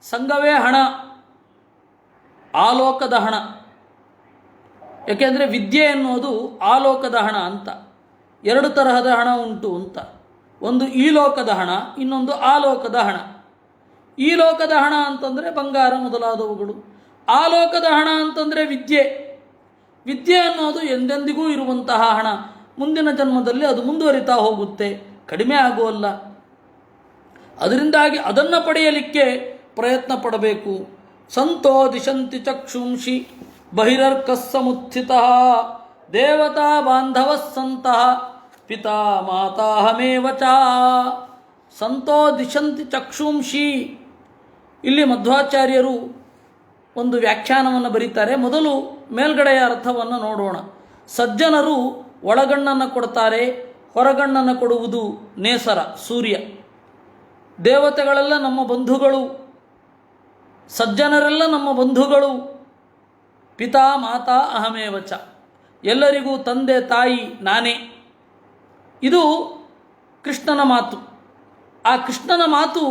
ಸಂಘವೇ ಹಣ, ಆಲೋಕದ ಹಣ. ಯಾಕೆಂದರೆ ವಿದ್ಯೆ ಎನ್ನುವುದು ಆಲೋಕದ ಹಣ ಅಂತ. ಎರಡು ತರಹದ ಹಣ ಉಂಟು ಅಂತ. ಒಂದು ಈ ಲೋಕದ ಹಣ, ಇನ್ನೊಂದು ಆಲೋಕದ ಹಣ. ಈ ಲೋಕದ ಹಣ ಅಂತಂದರೆ ಬಂಗಾರ ಮೊದಲಾದವುಗಳು. ಆಲೋಕದ ಹಣ ಅಂತಂದರೆ ವಿದ್ಯೆ. ವಿದ್ಯೆ ಅನ್ನೋದು ಎಂದೆಂದಿಗೂ ಇರುವಂತಹ ಹಣ. ಮುಂದಿನ ಜನ್ಮದಲ್ಲಿ ಅದು ಮುಂದುವರಿತಾ ಹೋಗುತ್ತೆ, ಕಡಿಮೆ ಆಗುವಲ್ಲ. ಅದರಿಂದಾಗಿ ಅದನ್ನು ಪಡೆಯಲಿಕ್ಕೆ ಪ್ರಯತ್ನ ಪಡಬೇಕು. ಸಂತೋ ದಿಶಂತಿ ಚಕ್ಷುಂಷಿ ಬಹಿರರ್ಕಸ್ಸಮುತ್ಥಿತಃ ದೇವತಾ ಬಾಂಧವ ಸಂತಃ ಪಿತಾ ಮಾತಾಹಮೇವ ಚ. ಸಂತೋ ದಿಶಂತಿ ಚಕ್ಷುಂಷಿ. ಇಲ್ಲಿ ಮಧ್ವಾಚಾರ್ಯರು ಒಂದು ವ್ಯಾಖ್ಯಾನವನ್ನು ಬರೀತಾರೆ. ಮೊದಲು ಮೇಲ್ಗಡೆಯ ಅರ್ಥವನ್ನು ನೋಡೋಣ. ಸಜ್ಜನರು ಒಳಗಣ್ಣನ್ನು ಕೊಡ್ತಾರೆ, ಹೊರಗಣ್ಣನ್ನು ಕೊಡುವುದು ನೇಸರ, ಸೂರ್ಯ. ದೇವತೆಗಳೆಲ್ಲ ನಮ್ಮ ಬಂಧುಗಳು, ಸಜ್ಜನರೆಲ್ಲ ನಮ್ಮ ಬಂಧುಗಳು. ಪಿತಾ ಮಾತಾ ಅಹಮೇವಚ, ಎಲ್ಲರಿಗೂ ತಂದೆ ತಾಯಿ ನಾನೇ. ಇದು ಕೃಷ್ಣನ ಮಾತು. ಆ ಕೃಷ್ಣನ ಮಾತು,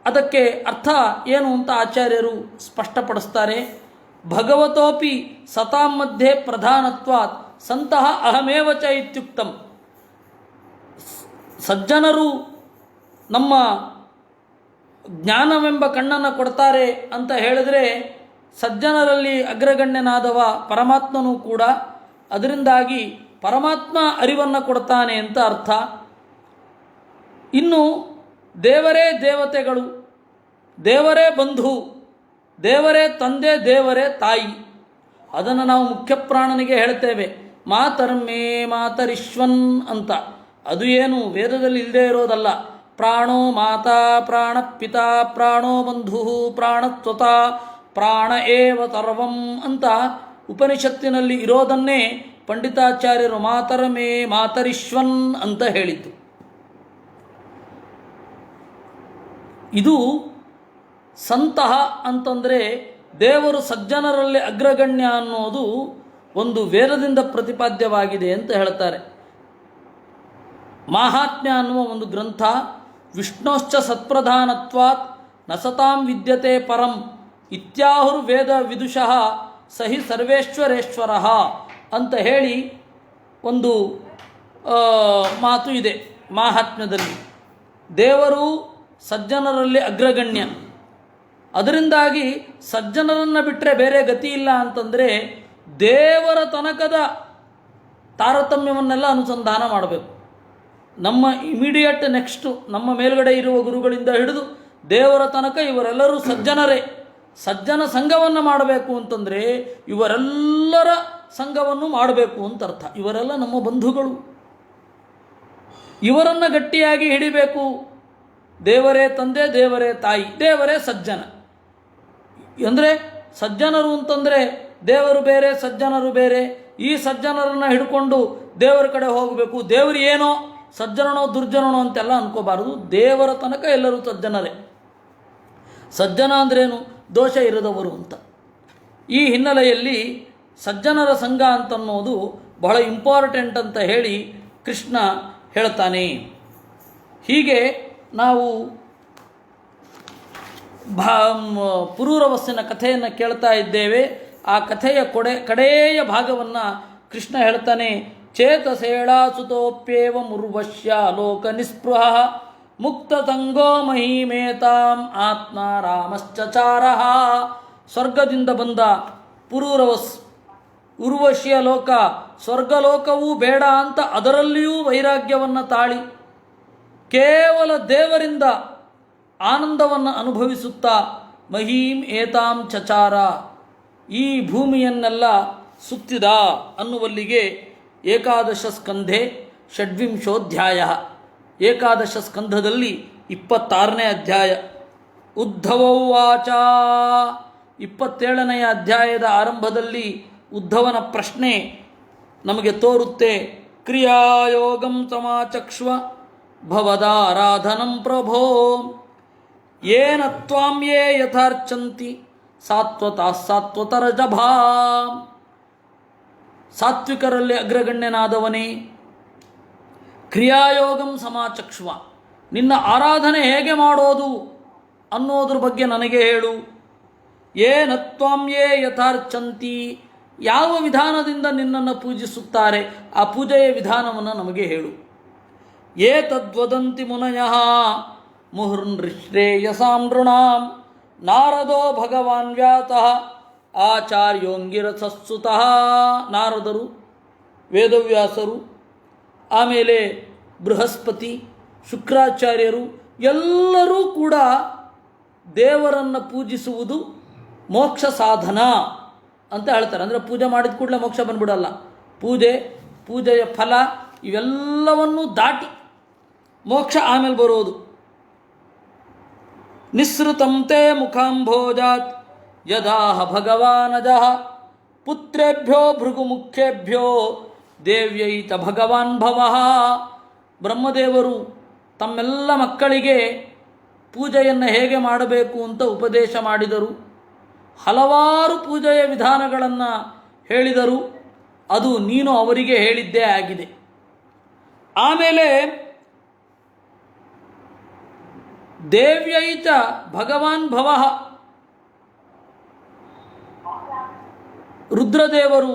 ಅದಕ್ಕೆ ಅರ್ಥ ಏನು ಅಂತ ಆಚಾರ್ಯರು ಸ್ಪಷ್ಟಪಡಿಸ್ತಾರೆ. ಭಗವತೋಪಿ ಸತಾಂ ಮಧ್ಯೆ ಪ್ರಧಾನತ್ವಾತ್ ಸಂತಹ ಅಹಮೇವಚ ಇತ್ಯುಕ್ತಂ. ಸಜ್ಜನರು ನಮ್ಮ ಜ್ಞಾನವೆಂಬ ಕಣ್ಣನ್ನು ಕೊಡ್ತಾರೆ ಅಂತ ಹೇಳಿದರೆ ಸಜ್ಜನರಲ್ಲಿ ಅಗ್ರಗಣ್ಯನಾದವ ಪರಮಾತ್ಮನೂ ಕೂಡ. ಅದರಿಂದಾಗಿ ಪರಮಾತ್ಮ ಅರಿವನ್ನು ಕೊಡ್ತಾನೆ ಅಂತ ಅರ್ಥ. ಇನ್ನು ದೇವರೇ ದೇವತೆಗಳು, ದೇವರೇ ಬಂಧು, ದೇವರೇ ತಂದೆ, ದೇವರೇ ತಾಯಿ. ಅದನ್ನು ನಾವು ಮುಖ್ಯ ಪ್ರಾಣನಿಗೆ ಹೇಳ್ತೇವೆ ಮಾತರ್ಮೇ ಮಾತರಿಶ್ವನ್ ಅಂತ. ಅದು ಏನು ವೇದದಲ್ಲಿ ಇಲ್ಲದೆ ಇರೋದಲ್ಲ. ಪ್ರಾಣೋ ಮಾತಾ ಪ್ರಾಣ ಪಿತಾ ಪ್ರಾಣೋ ಬಂಧು ಪ್ರಾಣತ್ವತ ಪ್ರಾಣ ಏವ ಸರ್ವಂ ಅಂತ ಉಪನಿಷತ್ತಿನಲ್ಲಿ ಇರೋದನ್ನೇ ಪಂಡಿತಾಚಾರ್ಯರು ಮಾತರಮೇ ಮಾತರಿಶ್ವನ್ ಅಂತ ಹೇಳಿದ್ದು. ಇದು ಸಂತಹ ಅಂತಂದರೆ ದೇವರು ಸಜ್ಜನರಲ್ಲಿ ಅಗ್ರಗಣ್ಯ ಅನ್ನೋದು ಒಂದು ವೇದದಿಂದ ಪ್ರತಿಪಾದ್ಯವಾಗಿದೆ ಅಂತ ಹೇಳ್ತಾರೆ. ಮಾಹಾತ್ಮ್ಯ ಅನ್ನುವ ಒಂದು ಗ್ರಂಥ ವಿಷ್ಣೋಶ್ಚ ಸತ್ಪ್ರಧಾನತ್ವಾತ್ ನಸತಾಂ ವಿದ್ಯತೆ ಪರಂ ಇತ್ಯಾಹುರ್ ವೇದ ವಿದುಷಃ ಸಹಿ ಸರ್ವೇಶ್ವರೇಶ್ವರ ಅಂತ ಹೇಳಿ ಒಂದು ಮಾತು ಇದೆ ಮಾಹಾತ್ಮ್ಯದಲ್ಲಿ. ದೇವರು ಸಜ್ಜನರಲ್ಲಿ ಅಗ್ರಗಣ್ಯ. ಅದರಿಂದಾಗಿ ಸಜ್ಜನರನ್ನು ಬಿಟ್ಟರೆ ಬೇರೆ ಗತಿ ಇಲ್ಲ ಅಂತಂದರೆ ದೇವರ ತನಕದ ತಾರತಮ್ಯವನ್ನೆಲ್ಲ ಅನುಸಂಧಾನ ಮಾಡಬೇಕು. ನಮ್ಮ ಇಮಿಡಿಯೇಟ್ ನೆಕ್ಸ್ಟು ನಮ್ಮ ಮೇಲ್ಗಡೆ ಇರುವ ಗುರುಗಳಿಂದ ಹಿಡಿದು ದೇವರ ತನಕ ಇವರೆಲ್ಲರೂ ಸಜ್ಜನರೇ. ಸಜ್ಜನ ಸಂಘವನ್ನು ಮಾಡಬೇಕು ಅಂತಂದರೆ ಇವರೆಲ್ಲರ ಸಂಘವನ್ನು ಮಾಡಬೇಕು ಅಂತ ಅರ್ಥ. ಇವರೆಲ್ಲ ನಮ್ಮ ಬಂಧುಗಳು, ಇವರನ್ನು ಗಟ್ಟಿಯಾಗಿ ಹಿಡಿಬೇಕು. ದೇವರೇ ತಂದೆ, ದೇವರೇ ತಾಯಿ, ದೇವರೇ ಸಜ್ಜನ. ಅಂದರೆ ಸಜ್ಜನರು ಅಂತಂದರೆ ದೇವರು ಬೇರೆ, ಸಜ್ಜನರು ಬೇರೆ. ಈ ಸಜ್ಜನರನ್ನು ಹಿಡ್ಕೊಂಡು ದೇವರ ಕಡೆ ಹೋಗಬೇಕು. ದೇವರು ಏನೋ ಸಜ್ಜನನೋ ದುರ್ಜನನೋ ಅಂತೆಲ್ಲ ಅನ್ಕೋಬಾರದು. ದೇವರ ತನಕ ಎಲ್ಲರೂ ಸಜ್ಜನರೇ. ಸಜ್ಜನ ಅಂದ್ರೇನು? ದೋಷ ಇರದವರು ಅಂತ. ಈ ಹಿನ್ನೆಲೆಯಲ್ಲಿ ಸಜ್ಜನರ ಸಂಘ ಅಂತನ್ನೋದು ಬಹಳ ಇಂಪಾರ್ಟೆಂಟ್ ಅಂತ ಹೇಳಿ ಕೃಷ್ಣ ಹೇಳ್ತಾನೆ. ಹೀಗೆ ನಾವು ಪುರೂರವಸ್ಸಿನ ಕಥೆಯನ್ನು ಕೇಳ್ತಾ ಇದ್ದೇವೆ. ಆ ಕಥೆಯ ಕಡೆಯ ಭಾಗವನ್ನು ಕೃಷ್ಣ ಹೇಳ್ತಾನೆ. ಚೇತಸೇಳಾಸುತೋಪ್ಯೇವ ಮುರ್ವಶ್ಯ ಲೋಕ ನಿಸ್ಪೃಹ ಮುಕ್ತತಂಗೋ ಮಹಿಮೇತಾಂ ಆತ್ಮ ರಾಮಶ್ಚಚಾರ. ಸ್ವರ್ಗದಿಂದ ಬಂದ ಪುರೂರವಸ್, ಉರ್ವಶಿಯ ಲೋಕ, ಸ್ವರ್ಗಲೋಕವೂ ಬೇಡ ಅಂತ ಅದರಲ್ಲಿಯೂ ವೈರಾಗ್ಯವನ್ನು ತಾಳಿ ಕೇವಲ ದೇವರಿಂದ ಆನಂದವನ್ನು ಅನುಭವಿಸುತ್ತಾ ಮಹೀಂ ಏತಾಂ ಚಚಾರ, ಈ ಭೂಮಿಯನ್ನೆಲ್ಲ ಸುತ್ತಿದ ಅನ್ನುವಲ್ಲಿಗೆ ಏಕಾದಶ ಸ್ಕಂಧೆ ಷಡ್ವಿಂಶೋಧ್ಯಾಯ. ಏಕಾದಶ ಸ್ಕಂಧದಲ್ಲಿ 26ನೇ ಅಧ್ಯಾಯ. ಉದ್ಧವ ಉವಾಚ, 27ನೆಯ ಅಧ್ಯಾಯದ ಆರಂಭದಲ್ಲಿ ಉದ್ಧವನ ಪ್ರಶ್ನೆ ನಮಗೆ ತೋರುತ್ತೆ. ಕ್ರಿಯಾಯೋಗಂ ಸಮಾಚಕ್ಷ್ವ ಭವದಾರಾಧನಂ ಪ್ರಭೋ ಯೇನ ತ್ವಾಂ ಯೇ ಯಥಾರ್ಚಂತಿ ಸಾತ್ವತಾ ಸಾತ್ವತರಜಭಾ. ಸಾತ್ವಿಕರಲ್ಲಿ ಅಗ್ರಗಣ್ಯನಾದವನೇ, ಕ್ರಿಯಾಯೋಗಂ ಸಮಾಚಕ್ಷ್ವ, ನಿನ್ನ ಆರಾಧನೆ ಹೇಗೆ ಮಾಡೋದು ಅನ್ನೋದ್ರ ಬಗ್ಗೆ ನನಗೆ ಹೇಳು. ಯೇನ ತ್ವಾಂ ಯೇ ಯಥಾರ್ಚಂತಿ, ಯಾವ ವಿಧಾನದಿಂದ ನಿನ್ನನ್ನು ಪೂಜಿಸುತ್ತಾರೆ ಆ ಪೂಜೆಯ ವಿಧಾನವನ್ನು ನಮಗೆ ಹೇಳು. ಯೇ ತದ್ವದಂತಿ ಮುನಯಃ ಮುಹುರ್ನೃಶ್ರೇಯಸಾಂ ನೃಣಾಂ ನಾರದೋ ಭಗವಾನ್ ವ್ಯಾತಃ ಆಚಾರ್ಯೋಂಗಿರಸಸ್ಸುತಃ. ನಾರದರು, ವೇದವ್ಯಾಸರು, ಆಮೇಲೆ ಬೃಹಸ್ಪತಿ, ಶುಕ್ರಾಚಾರ್ಯರು ಎಲ್ಲರೂ ಕೂಡ ದೇವರನ್ನು ಪೂಜಿಸುವುದು ಮೋಕ್ಷ ಸಾಧನ ಅಂತ ಹೇಳ್ತಾರೆ. ಅಂದರೆ ಪೂಜೆ ಮಾಡಿದ ಕೂಡಲೇ ಮೋಕ್ಷ ಬಂದ್ಬಿಡಲ್ಲ. ಪೂಜೆಯ ಫಲ ಇವೆಲ್ಲವನ್ನೂ ದಾಟಿ ಮೋಕ್ಷ ಆಮೇಲೆ ಬರೋದು. ನಿಸ್ಸೃತಂ ತೇ ಮುಖಾಂಭೋಜಾತ್ ಯದಾಹ ಭಗವಾನಜಃ ಪುತ್ರೇಭ್ಯೋ ಭೃಗುಮುಖ್ಯೇಭ್ಯೋ ದೇವ್ಯೈತ ಭಗವಾನ್ ಭವಃ. ಬ್ರಹ್ಮದೇವರು ತಮ್ಮೆಲ್ಲ ಮಕ್ಕಳಿಗೆ ಪೂಜೆಯನ್ನು ಹೇಗೆ ಮಾಡಬೇಕು ಅಂತ ಉಪದೇಶ ಮಾಡಿದರು. ಹಲವಾರು ಪೂಜೆಯ ವಿಧಾನಗಳನ್ನು ಹೇಳಿದರು. ಅದು ನೀನು ಅವರಿಗೆ ಹೇಳಿದ್ದೇ ಆಗಿದೆ. ಆಮೇಲೆ ದೇವ್ಯೈತ ಭಗವಾನ್ ಭವಃ, ರುದ್ರದೇವರು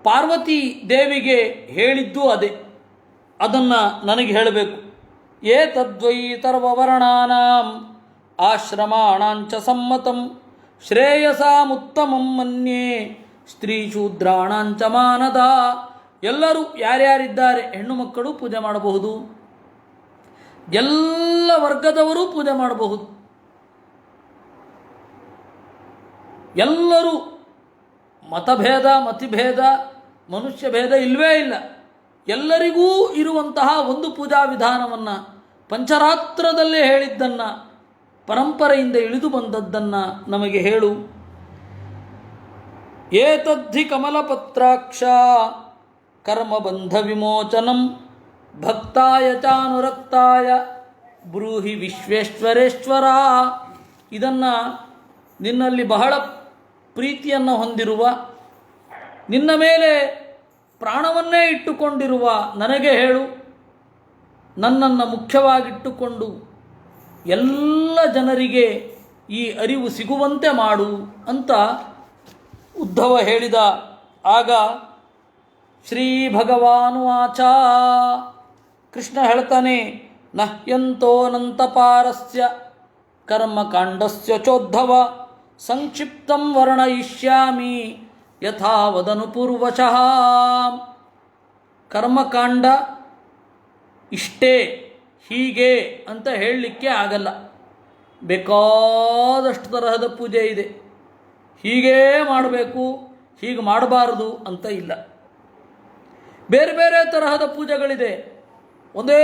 ಪಾರ್ವತಿ ದೇವಿಗೆ ಹೇಳಿದ್ದು ಅದೇ. ಅದನ್ನು ನನಗೆ ಹೇಳಬೇಕು. ಏತದ್ವೈ ತರ್ವವರ್ಣಾನಾಂ ಆಶ್ರಮಾಣಾಂಚ ಸಮ್ಮತಂ ಶ್ರೇಯಸಾಮುತ್ತಮಂ ಮನ್ಯೇ ಸ್ತ್ರೀಶೂದ್ರಾಣಾಂಚ ಮಾನದ. ಎಲ್ಲರೂ ಯಾರ್ಯಾರಿದ್ದಾರೆ ಹೆಣ್ಣು ಮಕ್ಕಳು ಪೂಜೆ ಮಾಡಬಹುದು, ಎಲ್ಲ ವರ್ಗದವರು ಪೂಜೆ ಮಾಡಬಹುದು. ಎಲ್ಲರೂ ಮತಭೇದ, ಮತಿಭೇದ, ಮನುಷ್ಯ ಭೇದ ಇಲ್ಲವೇ ಇಲ್ಲ. ಎಲ್ಲರಿಗೂ ಇರುವಂತಹ ಒಂದು ಪೂಜಾ ವಿಧಾನವನ್ನು, ಪಂಚರಾತ್ರದಲ್ಲೇ ಹೇಳಿದ್ದನ್ನು, ಪರಂಪರೆಯಿಂದ ಇಳಿದು ಬಂದದ್ದನ್ನು ನಮಗೆ ಹೇಳು. ಏತದ್ಧಿ ಕಮಲಪತ್ರಾಕ್ಷ ಕರ್ಮಬಂಧ ವಿಮೋಚನಂ ಭಕ್ತಾಯ ಚಾನುರಕ್ತಾಯ ಬ್ರೂಹಿ ವಿಶ್ವೇಶ್ವರೇಶ್ವರ. ಇದನ್ನು ನಿನ್ನಲ್ಲಿ ಬಹಳ ಪ್ರೀತಿಯನ್ನು ಹೊಂದಿರುವ, ನಿನ್ನ ಮೇಲೆ ಪ್ರಾಣವನ್ನೇ ಇಟ್ಟುಕೊಂಡಿರುವ ನನಗೆ ಹೇಳು. ನನ್ನನ್ನು ಮುಖ್ಯವಾಗಿಟ್ಟುಕೊಂಡು ಎಲ್ಲ ಜನರಿಗೆ ಈ ಅರಿವು ಸಿಗುವಂತೆ ಮಾಡು ಅಂತ ಉದ್ಧವ ಹೇಳಿದ. ಆಗ ಶ್ರೀ ಭಗವಾನುವಾಚ, ಕೃಷ್ಣ ಹೇಳ್ತಾನೆ, ನಹ್ಯಂತೋನಂತಪಾರಸ್ಯ ಕರ್ಮಕಾಂಡಸ್ಯ ಚೋದ್ಧವ ಸಂಕ್ಷಿಪ್ತಂ ವರ್ಣಯಿಷ್ಯಾಮಿ ಯಥಾ ವದನು ಪೂರ್ವಶಃ. ಕರ್ಮಕಾಂಡ ಇಷ್ಟೇ, ಹೀಗೆ ಅಂತ ಹೇಳಲಿಕ್ಕೆ ಆಗಲ್ಲ. ಬೇಕಾದಷ್ಟು ತರಹದ ಪೂಜೆ ಇದೆ. ಹೀಗೇ ಮಾಡಬೇಕು, ಹೀಗೆ ಮಾಡಬಾರದು ಅಂತ ಇಲ್ಲ. ಬೇರೆ ಬೇರೆ ತರಹದ ಪೂಜೆಗಳಿದೆ, ಒಂದೇ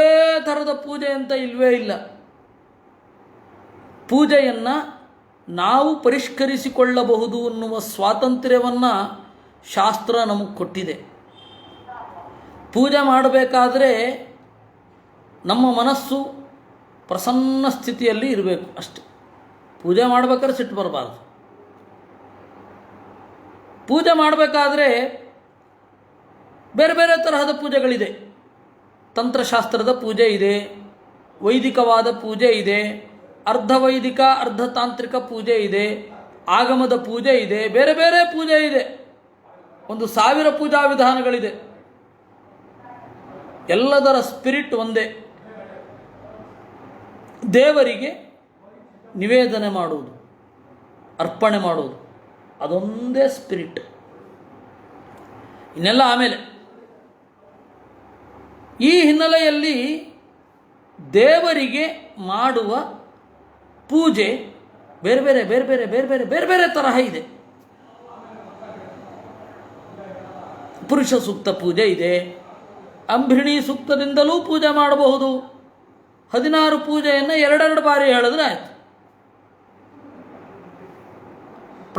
ಥರದ ಪೂಜೆ ಅಂತ ಇಲ್ಲವೇ ಇಲ್ಲ. ಪೂಜೆಯನ್ನು ನಾವು ಪರಿಷ್ಕರಿಸಿಕೊಳ್ಳಬಹುದು ಅನ್ನುವ ಸ್ವಾತಂತ್ರ್ಯವನ್ನು ಶಾಸ್ತ್ರ ನಮಗೆ ಕೊಟ್ಟಿದೆ. ಪೂಜೆ ಮಾಡಬೇಕಾದ್ರೆ ನಮ್ಮ ಮನಸ್ಸು ಪ್ರಸನ್ನ ಸ್ಥಿತಿಯಲ್ಲಿ ಇರಬೇಕು ಅಷ್ಟೆ. ಪೂಜೆ ಮಾಡಬೇಕಾದ್ರೆ ಸಿಟ್ಟು ಬರಬಾರ್ದು. ಪೂಜೆ ಮಾಡಬೇಕಾದ್ರೆ ಬೇರೆ ಬೇರೆ ತರಹದ ಪೂಜೆಗಳಿದೆ. ತಂತ್ರಶಾಸ್ತ್ರದ ಪೂಜೆ ಇದೆ, ವೈದಿಕವಾದ ಪೂಜೆ ಇದೆ, ಅರ್ಧ ವೈದಿಕ ಅರ್ಧ ತಾಂತ್ರಿಕ ಪೂಜೆ ಇದೆ, ಆಗಮದ ಪೂಜೆ ಇದೆ, ಬೇರೆ ಬೇರೆ ಪೂಜೆ ಇದೆ. 1000 ಪೂಜಾ ವಿಧಾನಗಳಿದೆ. ಎಲ್ಲದರ ಸ್ಪಿರಿಟ್ ಒಂದೇ, ದೇವರಿಗೆ ನಿವೇದನೆ ಮಾಡುವುದು, ಅರ್ಪಣೆ ಮಾಡುವುದು, ಅದೊಂದೇ ಸ್ಪಿರಿಟ್. ಇನ್ನೆಲ್ಲ ಆಮೇಲೆ. ಈ ಹಿನ್ನೆಲೆಯಲ್ಲಿ ದೇವರಿಗೆ ಮಾಡುವ ಪೂಜೆ ಬೇರೆ ಬೇರೆ ಬೇರೆ ಬೇರೆ ಬೇರೆ ಬೇರೆ ಬೇರೆ ಬೇರೆ ತರಹ ಇದೆ. ಪುರುಷ ಸೂಕ್ತ ಪೂಜೆ ಇದೆ, ಅಂಬಿಣಿ ಸೂಕ್ತದಿಂದಲೂ ಪೂಜೆ ಮಾಡಬಹುದು. 16 ಪೂಜೆಯನ್ನು 2 ಬಾರಿ ಹೇಳಿದ್ರೆ ಆಯಿತು.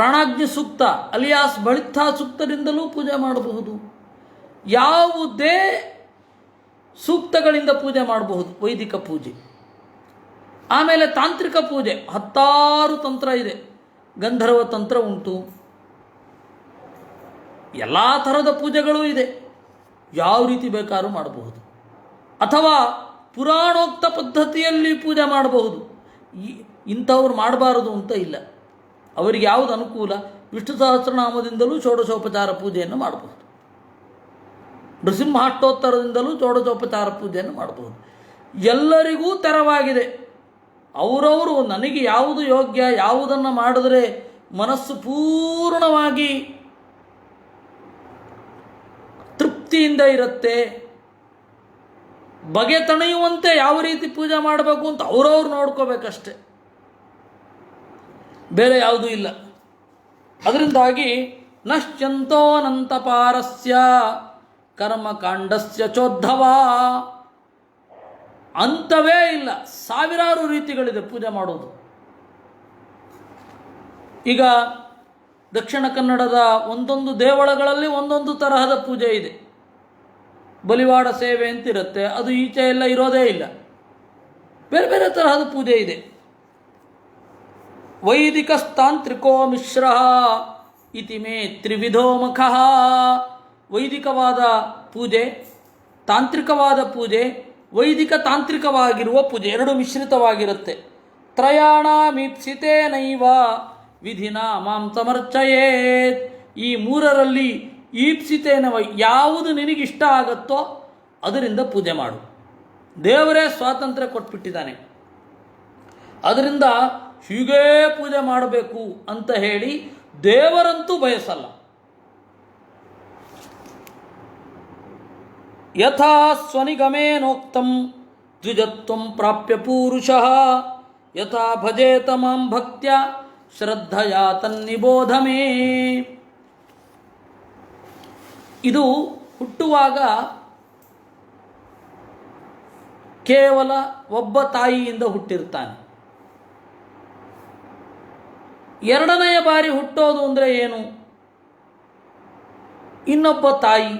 ಪ್ರಾಣಾಗ್ನಿ ಸೂಕ್ತ ಅಲಿಯಾಸ್ ಬಳಿತ್ಥಾ ಸೂಕ್ತದಿಂದಲೂ ಪೂಜೆ ಮಾಡಬಹುದು. ಯಾವುದೇ ಸೂಕ್ತಗಳಿಂದ ಪೂಜೆ ಮಾಡಬಹುದು ವೈದಿಕ ಪೂಜೆ. ಆಮೇಲೆ ತಾಂತ್ರಿಕ ಪೂಜೆ 10 ತಂತ್ರ ಇದೆ. ಗಂಧರ್ವ ತಂತ್ರ ಉಂಟು, ಎಲ್ಲ ಥರದ ಪೂಜೆಗಳೂ ಇದೆ. ಯಾವ ರೀತಿ ಬೇಕಾದ್ರೂ ಮಾಡಬಹುದು. ಅಥವಾ ಪುರಾಣೋಕ್ತ ಪದ್ಧತಿಯಲ್ಲಿ ಪೂಜೆ ಮಾಡಬಹುದು. ಇಂಥವ್ರು ಮಾಡಬಾರದು ಅಂತ ಇಲ್ಲ. ಅವರಿಗೆ ಯಾವುದು ಅನುಕೂಲ, ವಿಷ್ಣು ಸಹಸ್ರನಾಮದಿಂದಲೂ ಷೋಡಶೋಪಚಾರ ಪೂಜೆಯನ್ನು ಮಾಡಬಹುದು, ನೃಸಿಂಹಾಷ್ಟೋತ್ತರದಿಂದಲೂ ಷೋಡಶೋಪಚಾರ ಪೂಜೆಯನ್ನು ಮಾಡಬಹುದು. ಎಲ್ಲರಿಗೂ ತೆರವಾಗಿದೆ. ಅವರವರು ನನಗೆ ಯಾವುದು ಯೋಗ್ಯ, ಯಾವುದನ್ನು ಮಾಡಿದ್ರೆ ಮನಸ್ಸು ಪೂರ್ಣವಾಗಿ ತೃಪ್ತಿಯಿಂದ ಇರುತ್ತೆ, ಬಗೆ ತಣಿಯುವಂತೆ ಯಾವ ರೀತಿ ಪೂಜೆ ಮಾಡಬೇಕು ಅಂತ ಅವರವ್ರು ನೋಡ್ಕೋಬೇಕಷ್ಟೆ, ಬೇರೆ ಯಾವುದೂ ಇಲ್ಲ. ಅದರಿಂದಾಗಿ ನಶ್ಯಂತೋನಂತಪಾರಸ್ಯ ಕರ್ಮಕಾಂಡಸ್ಯ ಚೋದ್ಧವ, ಅಂತವೇ ಇಲ್ಲ, ಸಾವಿರಾರು ರೀತಿಗಳಿದೆ ಪೂಜೆ ಮಾಡೋದು. ಈಗ ದಕ್ಷಿಣ ಕನ್ನಡದ ಒಂದೊಂದು ದೇವಳಗಳಲ್ಲಿ ಒಂದೊಂದು ತರಹದ ಪೂಜೆ ಇದೆ. ಬಲಿವಾಡ ಸೇವೆ ಅಂತಿರುತ್ತೆ, ಅದು ಈಚೆ ಎಲ್ಲ ಇರೋದೇ ಇಲ್ಲ. ಬೇರೆ ಬೇರೆ ತರಹದ ಪೂಜೆ ಇದೆ. ವೈದಿಕಸ್ತಾಂತ್ರಿಕೋ ಮಿಶ್ರ ಇತಿ ಮೇ ತ್ರಿವಿಧೋ ಮುಖಃ. ವೈದಿಕವಾದ ಪೂಜೆ, ತಾಂತ್ರಿಕವಾದ ಪೂಜೆ, ವೈದಿಕ ತಾಂತ್ರಿಕವಾಗಿರುವ ಪೂಜೆ ಎರಡು ಮಿಶ್ರಿತವಾಗಿರುತ್ತೆ. ತ್ರಯಾಣಾಮೀಪ್ಸಿತೇನೈವ ವಿಧಿನ ಮಾಂ ಸಮರ್ಚಯೇತ್. ಈ ಮೂರರಲ್ಲಿ ಈಪ್ಸಿತೇನವ, ಯಾವುದು ನಿನಗಿಷ್ಟ ಆಗುತ್ತೋ ಅದರಿಂದ ಪೂಜೆ ಮಾಡು. ದೇವರೇ ಸ್ವಾತಂತ್ರ್ಯ ಕೊಟ್ಬಿಟ್ಟಿದ್ದಾನೆ. ಅದರಿಂದ ಹೀಗೇ ಪೂಜೆ ಮಾಡಬೇಕು ಅಂತ ಹೇಳಿ ದೇವರಂತೂ ಬಯಸಲ್ಲ. ಯಥಾ ಸ್ವನಿಗಮೇನೋಕ್ತಂ ದ್ವಿಜತ್ವಂ ಪ್ರಾಪ್ಯ ಪೂರುಷಃ ಯಥಾ ಭಜೇತ ಮಾಂ ಭಕ್ತ್ಯ ಶ್ರದ್ಧಯಾ ತನ್ನಿಬೋಧ ಮೇ. ಇದು ಹುಟ್ಟುವಾಗ ಕೇವಲ ಒಬ್ಬ ತಾಯಿಯಿಂದ ಹುಟ್ಟಿರ್ತಾನೆ. ಎರಡನೆಯ ಬಾರಿ ಹುಟ್ಟೋದು ಅಂದರೆ ಏನು? ಇನ್ನೊಬ್ಬ ತಾಯಿ,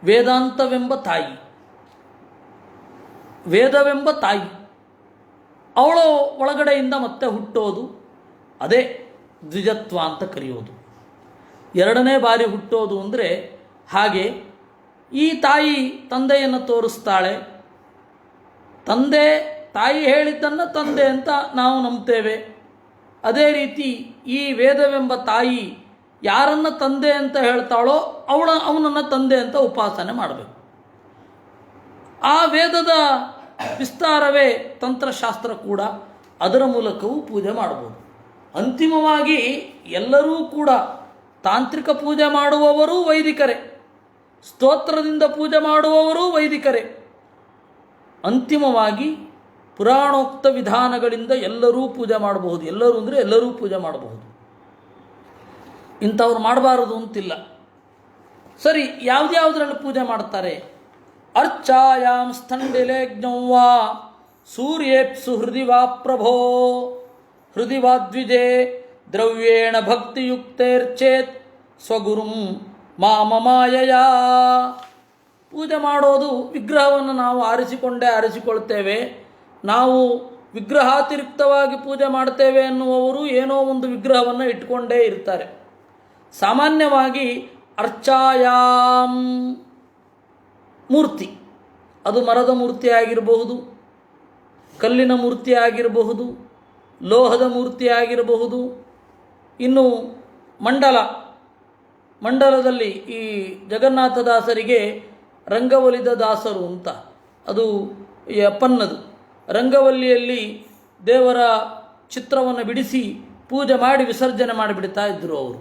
ವೇದಾಂತವೆಂಬ ತಾಯಿ, ವೇದವೆಂಬ ತಾಯಿ, ಅವಳ ಒಳಗಡೆಯಿಂದ ಮತ್ತೆ ಹುಟ್ಟೋದು, ಅದೇ ದ್ವಿಜತ್ವ ಅಂತ ಕರೆಯೋದು. ಎರಡನೇ ಬಾರಿ ಹುಟ್ಟೋದು ಅಂದರೆ ಹಾಗೆ ಈ ತಾಯಿ ತಂದೆಯನ್ನು ತೋರಿಸ್ತಾಳೆ. ತಾಯಿ ಹೇಳಿದ್ದನ್ನು ತಂದೆ ಅಂತ ನಾವು ನಂಬ್ತೇವೆ. ಅದೇ ರೀತಿ ಈ ವೇದವೆಂಬ ತಾಯಿ ಯಾರನ್ನು ತಂದೆ ಅಂತ ಹೇಳ್ತಾಳೋ ಅವನನ್ನು ತಂದೆ ಅಂತ ಉಪಾಸನೆ ಮಾಡಬೇಕು. ಆ ವೇದದ ವಿಸ್ತಾರವೇ ತಂತ್ರಶಾಸ್ತ್ರ ಕೂಡ, ಅದರ ಮೂಲಕವೂ ಪೂಜೆ ಮಾಡಬಹುದು. ಅಂತಿಮವಾಗಿ ಎಲ್ಲರೂ ಕೂಡ ತಾಂತ್ರಿಕ ಪೂಜೆ ಮಾಡುವವರೂ ವೈದಿಕರೇ, ಸ್ತೋತ್ರದಿಂದ ಪೂಜೆ ಮಾಡುವವರೂ ವೈದಿಕರೇ. ಅಂತಿಮವಾಗಿ ಪುರಾಣೋಕ್ತ ವಿಧಾನಗಳಿಂದ ಎಲ್ಲರೂ ಪೂಜೆ ಮಾಡಬಹುದು. ಎಲ್ಲರೂ ಅಂದರೆ ಎಲ್ಲರೂ ಪೂಜೆ ಮಾಡಬಹುದು. ಇಂಥವ್ರು ಮಾಡಬಾರದು ಅಂತಿಲ್ಲ. ಸರಿ, ಯಾವುದ್ಯಾವುದರಲ್ಲಿ ಪೂಜೆ ಮಾಡ್ತಾರೆ? ಅರ್ಚಾಯಾಂ ಸ್ಥಂಡಿಲೇಜ್ಞೌವಾ ಸೂರ್ಯೇಪ್ಸು ಹೃದಿ ವಾ ಪ್ರಭೋ ಹೃದಿ ವಾ ದ್ವಿಜೇ ದ್ರವ್ಯೇಣ ಭಕ್ತಿಯುಕ್ತೇರ್ಚೇತ್ ಸ್ವಗುರುಂ ಮಾಮಮಾಯಯ. ಪೂಜೆ ಮಾಡೋದು, ವಿಗ್ರಹವನ್ನು ನಾವು ಆರಿಸಿಕೊಳ್ತೇವೆ. ನಾವು ವಿಗ್ರಹಾತಿರಿಕ್ತವಾಗಿ ಪೂಜೆ ಮಾಡ್ತೇವೆ ಎನ್ನುವವರು ಏನೋ ಒಂದು ವಿಗ್ರಹವನ್ನು ಇಟ್ಕೊಂಡೇ ಇರ್ತಾರೆ. ಸಾಮಾನ್ಯವಾಗಿ ಅರ್ಚಾಯಾಮ್ ಮೂರ್ತಿ, ಅದು ಮರದ ಮೂರ್ತಿ ಆಗಿರಬಹುದು, ಕಲ್ಲಿನ ಮೂರ್ತಿ ಆಗಿರಬಹುದು, ಲೋಹದ ಮೂರ್ತಿ ಆಗಿರಬಹುದು. ಇನ್ನು ಮಂಡಲದಲ್ಲಿ ಈ ಜಗನ್ನಾಥದಾಸರಿಗೆ ರಂಗವಲಿದ ದಾಸರು ಅಂತ, ಅದು ಅಪ್ಪನ್ನದು. ರಂಗವಲ್ಲಿಯಲ್ಲಿ ದೇವರ ಚಿತ್ರವನ್ನು ಬಿಡಿಸಿ ಪೂಜೆ ಮಾಡಿ ವಿಸರ್ಜನೆ ಮಾಡಿಬಿಡ್ತಾ ಇದ್ದರು ಅವರು.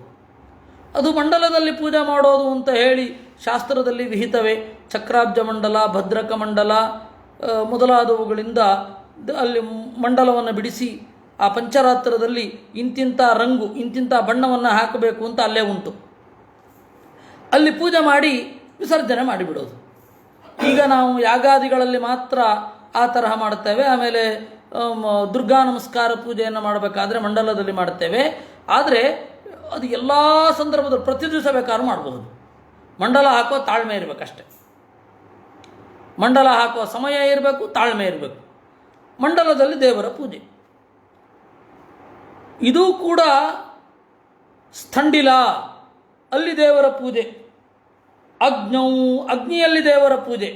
ಅದು ಮಂಡಲದಲ್ಲಿ ಪೂಜೆ ಮಾಡೋದು ಅಂತ ಹೇಳಿ ಶಾಸ್ತ್ರದಲ್ಲಿ ವಿಹಿತವೇ. ಚಕ್ರಾಬ್ಜ ಮಂಡಲ, ಭದ್ರಕ ಮಂಡಲ ಮೊದಲಾದವುಗಳಿಂದ ಅಲ್ಲಿ ಮಂಡಲವನ್ನು ಬಿಡಿಸಿ ಆ ಪಂಚರಾತ್ರದಲ್ಲಿ ಇಂತಿಂಥ ರಂಗು, ಇಂತಿಂಥ ಬಣ್ಣವನ್ನು ಹಾಕಬೇಕು ಅಂತ ಅಲ್ಲೇ ಉಂಟು. ಅಲ್ಲಿ ಪೂಜೆ ಮಾಡಿ ವಿಸರ್ಜನೆ ಮಾಡಿಬಿಡೋದು. ಈಗ ನಾವು ಯಾಗಾದಿಗಳಲ್ಲಿ ಮಾತ್ರ ಆ ತರಹ ಮಾಡ್ತೇವೆ. ಆಮೇಲೆ ದುರ್ಗಾ ನಮಸ್ಕಾರ ಪೂಜೆಯನ್ನು ಮಾಡಬೇಕಾದ್ರೆ ಮಂಡಲದಲ್ಲಿ ಮಾಡ್ತೇವೆ. ಆದರೆ ಅದು ಎಲ್ಲ ಸಂದರ್ಭದಲ್ಲಿ ಪ್ರತಿ ದಿವಸ ಬೇಕಾದ್ರೂ ಮಾಡಬಹುದು. ಮಂಡಲ ಹಾಕೋ ತಾಳ್ಮೆ ಇರಬೇಕಷ್ಟೆ. ಮಂಡಲ ಹಾಕುವ ಸಮಯ ಇರಬೇಕು, ತಾಳ್ಮೆ ಇರಬೇಕು. ಮಂಡಲದಲ್ಲಿ ದೇವರ ಪೂಜೆ. ಇದು ಕೂಡ ಸ್ಥಂಡಿಲ, ಅಲ್ಲಿ ದೇವರ ಪೂಜೆ. ಅಗ್ನಿಯಲ್ಲಿ ದೇವರ ಪೂಜೆ.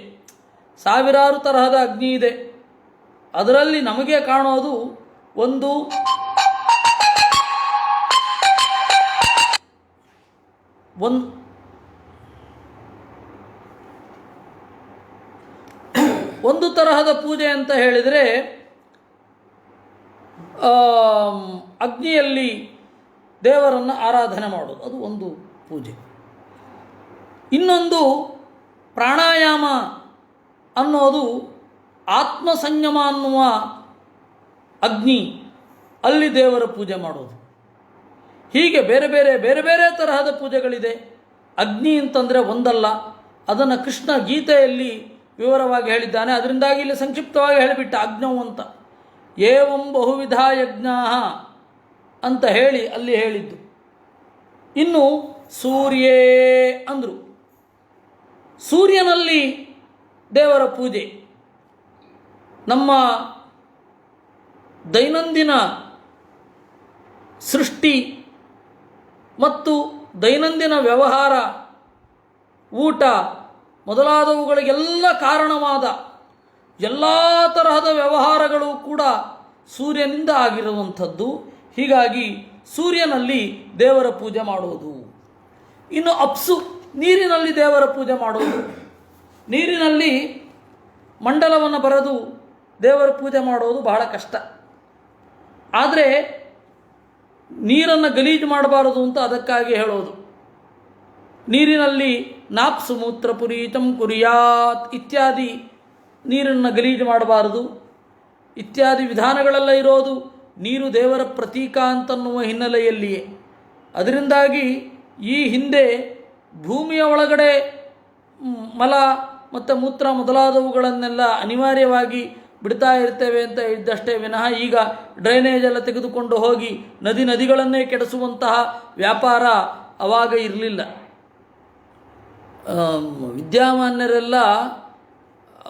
ಸಾವಿರಾರು ತರಹದ ಅಗ್ನಿ ಇದೆ. ಅದರಲ್ಲಿ ನಮಗೆ ಕಾಣೋದು ಒಂದು ಒಂದು ತರಹದ ಪೂಜೆ ಅಂತ ಹೇಳಿದರೆ ಅಗ್ನಿಯಲ್ಲಿ ದೇವರನ್ನು ಆರಾಧನೆ ಮಾಡೋದು, ಅದು ಒಂದು ಪೂಜೆ. ಇನ್ನೊಂದು ಪ್ರಾಣಾಯಾಮ ಅನ್ನೋದು ಆತ್ಮ ಸಂಯಮ ಅನ್ನುವ ಅಗ್ನಿ, ಅಲ್ಲಿ ದೇವರ ಪೂಜೆ ಮಾಡೋದು. ಹೀಗೆ ಬೇರೆ ಬೇರೆ ಬೇರೆ ಬೇರೆ ತರಹದ ಪೂಜೆಗಳಿದೆ. ಅಗ್ನಿ ಅಂತಂದರೆ ಒಂದಲ್ಲ, ಅದನ್ನು ಕೃಷ್ಣ ಗೀತೆಯಲ್ಲಿ ವಿವರವಾಗಿ ಹೇಳಿದ್ದಾನೆ. ಅದರಿಂದಾಗಿ ಇಲ್ಲಿ ಸಂಕ್ಷಿಪ್ತವಾಗಿ ಹೇಳಿಬಿಟ್ಟ ಅಗ್ನವು ಅಂತ. ಏವಂ ಬಹುವಿಧ ಯಜ್ಞ ಅಂತ ಹೇಳಿ ಅಲ್ಲಿ ಹೇಳಿದ್ದು. ಇನ್ನು ಸೂರ್ಯೇ ಅಂದರು. ಸೂರ್ಯನಲ್ಲಿ ದೇವರ ಪೂಜೆ ನಮ್ಮ ದೈನಂದಿನ ಸೃಷ್ಟಿ ಮತ್ತು ದೈನಂದಿನ ವ್ಯವಹಾರ, ಊಟ ಮೊದಲಾದವುಗಳಿಗೆಲ್ಲ ಕಾರಣವಾದ ಎಲ್ಲ ತರಹದ ವ್ಯವಹಾರಗಳು ಕೂಡ ಸೂರ್ಯನಿಂದ ಆಗಿರುವಂಥದ್ದು. ಹೀಗಾಗಿ ಸೂರ್ಯನಲ್ಲಿ ದೇವರ ಪೂಜೆ ಮಾಡುವುದು. ಇನ್ನು ಅಪ್ಸು, ನೀರಿನಲ್ಲಿ ದೇವರ ಪೂಜೆ ಮಾಡುವುದು. ನೀರಿನಲ್ಲಿ ಮಂಡಲವನ್ನು ಬರೆದು ದೇವರ ಪೂಜೆ ಮಾಡುವುದು ಬಹಳ ಕಷ್ಟ. ಆದರೆ ನೀರನ್ನು ಗಲೀಜು ಮಾಡಬಾರದು ಅಂತ ಅದಕ್ಕಾಗಿ ಹೇಳೋದು. ನೀರಿನಲ್ಲಿ ನಾಪ್ಸು ಮೂತ್ರ ಪುರೀತಂ ಕುರಿಯಾತ್ ಇತ್ಯಾದಿ, ನೀರನ್ನು ಗಲೀಜು ಮಾಡಬಾರದು ಇತ್ಯಾದಿ ವಿಧಾನಗಳೆಲ್ಲ ಇರೋದು ನೀರು ದೇವರ ಪ್ರತೀಕ ಅಂತನ್ನುವ ಹಿನ್ನೆಲೆಯಲ್ಲಿಯೇ. ಅದರಿಂದಾಗಿ ಈ ಹಿಂದೆ ಭೂಮಿಯ ಒಳಗಡೆ ಮಲ ಮತ್ತು ಮೂತ್ರ ಮೊದಲಾದವುಗಳನ್ನೆಲ್ಲ ಅನಿವಾರ್ಯವಾಗಿ ಬಿಡ್ತಾ ಇರ್ತೇವೆ ಅಂತ ಇದ್ದಷ್ಟೇ ವಿನಃ ಈಗ ಡ್ರೈನೇಜ್ ಎಲ್ಲ ತೆಗೆದುಕೊಂಡು ಹೋಗಿ ನದಿಗಳನ್ನೇ ಕೆಡಿಸುವಂತಹ ವ್ಯಾಪಾರ ಆವಾಗ ಇರಲಿಲ್ಲ. ವಿದ್ಯಾಮಾನ್ಯರೆಲ್ಲ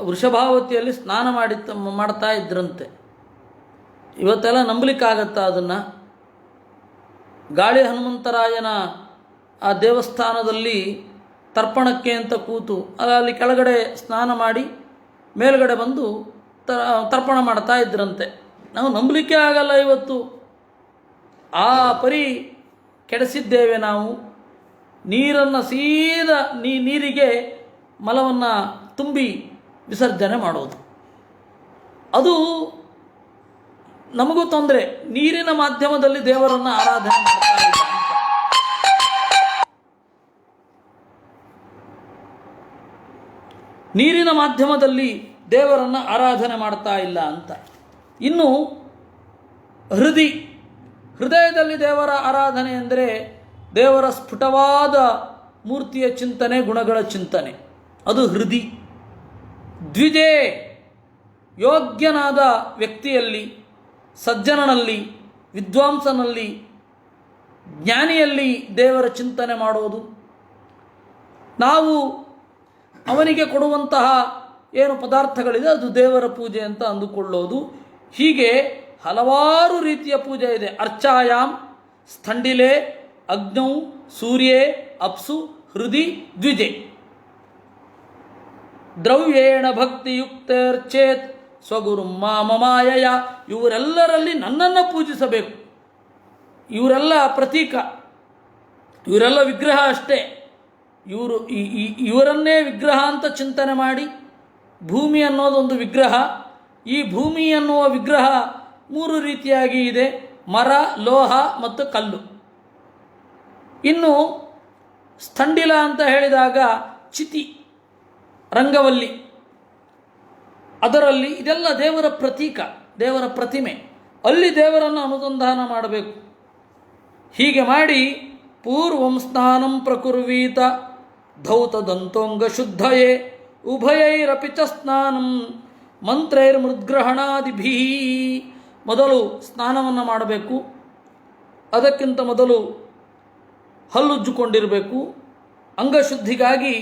ವೃಷಭಾವತಿಯಲ್ಲಿ ಸ್ನಾನ ಮಾಡ್ತಾ ಇದ್ರಂತೆ. ಇವತ್ತೆಲ್ಲ ನಂಬಲಿಕ್ಕಾಗತ್ತಾ ಅದನ್ನು? ಗಾಳಿ ಹನುಮಂತರಾಯನ ಆ ದೇವಸ್ಥಾನದಲ್ಲಿ ತರ್ಪಣಕ್ಕೆ ಅಂತ ಕೂತು ಅಲ್ಲಿ ಕೆಳಗಡೆ ಸ್ನಾನ ಮಾಡಿ ಮೇಲ್ಗಡೆ ಬಂದು ತರ್ಪಣ ಮಾಡ್ತಾ ಇದ್ರಂತೆ. ನಾವು ನಂಬಲಿಕ್ಕೆ ಆಗಲ್ಲ ಇವತ್ತು. ಆ ಪರಿ ಕೆಡಿಸಿದ್ದೇವೆ ನಾವು. ನೀರನ್ನು ಸೀದಾ ನೀರಿಗೆ ಮಲವನ್ನು ತುಂಬಿ ವಿಸರ್ಜನೆ ಮಾಡೋದು, ಅದು ನಮಗೂ ತೊಂದರೆ. ನೀರಿನ ಮಾಧ್ಯಮದಲ್ಲಿ ದೇವರನ್ನು ಆರಾಧನೆ ಮಾಡ್ತಾ ಇಲ್ಲ ಅಂತ. ನೀರಿನ ಮಾಧ್ಯಮದಲ್ಲಿ ದೇವರನ್ನು ಆರಾಧನೆ ಮಾಡ್ತಾ ಇಲ್ಲ ಅಂತ. ಇನ್ನು ಹೃದಯದಲ್ಲಿ ದೇವರ ಆರಾಧನೆ ಎಂದರೆ ದೇವರ ಸ್ಫುಟವಾದ ಮೂರ್ತಿಯ ಚಿಂತನೆ, ಗುಣಗಳ ಚಿಂತನೆ, ಅದು ಹೃದಯ. ದ್ವಿಜೆ, ಯೋಗ್ಯನಾದ ವ್ಯಕ್ತಿಯಲ್ಲಿ, ಸಜ್ಜನನಲ್ಲಿ, ವಿದ್ವಾಂಸನಲ್ಲಿ, ಜ್ಞಾನಿಯಲ್ಲಿ ದೇವರ ಚಿಂತನೆ ಮಾಡೋದು. ನಾವು ಅವನಿಗೆ ಕೊಡುವಂತಹ ಏನು ಪದಾರ್ಥಗಳಿದೆ ಅದು ದೇವರ ಪೂಜೆ ಅಂತ ಅಂದುಕೊಳ್ಳೋದು. ಹೀಗೆ ಹಲವಾರು ರೀತಿಯ ಪೂಜೆ ಇದೆ. ಅರ್ಚಾಯಾಮ್, ಸ್ಥಂಡಿಲೆ, ಅಗ್ನೌ, ಸೂರ್ಯೇ, ಅಪ್ಸು, ಹೃದಯ, ದ್ವಿಜೆ. ದ್ರವ್ಯೇಣ ಭಕ್ತಿಯುಕ್ತರ್ಚೇತ್ ಸ್ವಗುರು ಮಾಮಮಾಯಯ. ಇವರೆಲ್ಲರಲ್ಲಿ ನನ್ನನ್ನು ಪೂಜಿಸಬೇಕು. ಇವರೆಲ್ಲ ಪ್ರತೀಕ, ಇವರೆಲ್ಲ ವಿಗ್ರಹ ಅಷ್ಟೇ. ಇವರನ್ನೇ ವಿಗ್ರಹ ಅಂತ ಚಿಂತನೆ ಮಾಡಿ, ಭೂಮಿ ಅನ್ನೋದೊಂದು ವಿಗ್ರಹ. ಈ ಭೂಮಿ ಅನ್ನುವ ವಿಗ್ರಹ ಮೂರು ರೀತಿಯಾಗಿ ಇದೆ: ಮರ, ಲೋಹ ಮತ್ತು ಕಲ್ಲು. ಇನ್ನು ಸ್ಥಂಡಿಲ ಅಂತ ಹೇಳಿದಾಗ ಚಿತಿ, ರಂಗವಲ್ಲಿ, ಅದರಲ್ಲಿ ಇದೆಲ್ಲ ದೇವರ ಪ್ರತೀಕ, ದೇವರ ಪ್ರತಿಮೆ. ಅಲ್ಲಿ ದೇವರನ್ನು ಅನುಸಂಧಾನ ಮಾಡಬೇಕು. ಹೀಗೆ ಮಾಡಿ ಪೂರ್ವಂ ಸ್ನಾನಂ ಪ್ರಕುರ್ವೀತ ಧೌತದಂತೋಂಗ ಶುದ್ಧಯೇ ಉಭಯೈರಪಿ ಚ ಸ್ನಾನಂ ಮಂತ್ರೈರ್ಮೃದ್ಗ್ರಹಣಾದಿಭಿ. ಮೊದಲು ಸ್ನಾನವನ್ನು ಮಾಡಬೇಕು. ಅದಕ್ಕಿಂತ ಮೊದಲು ಹಲ್ಲುಜ್ಜಿಕೊಂಡಿರಬೇಕು. ಅಂಗಶುದ್ಧಿಗಾಗಿ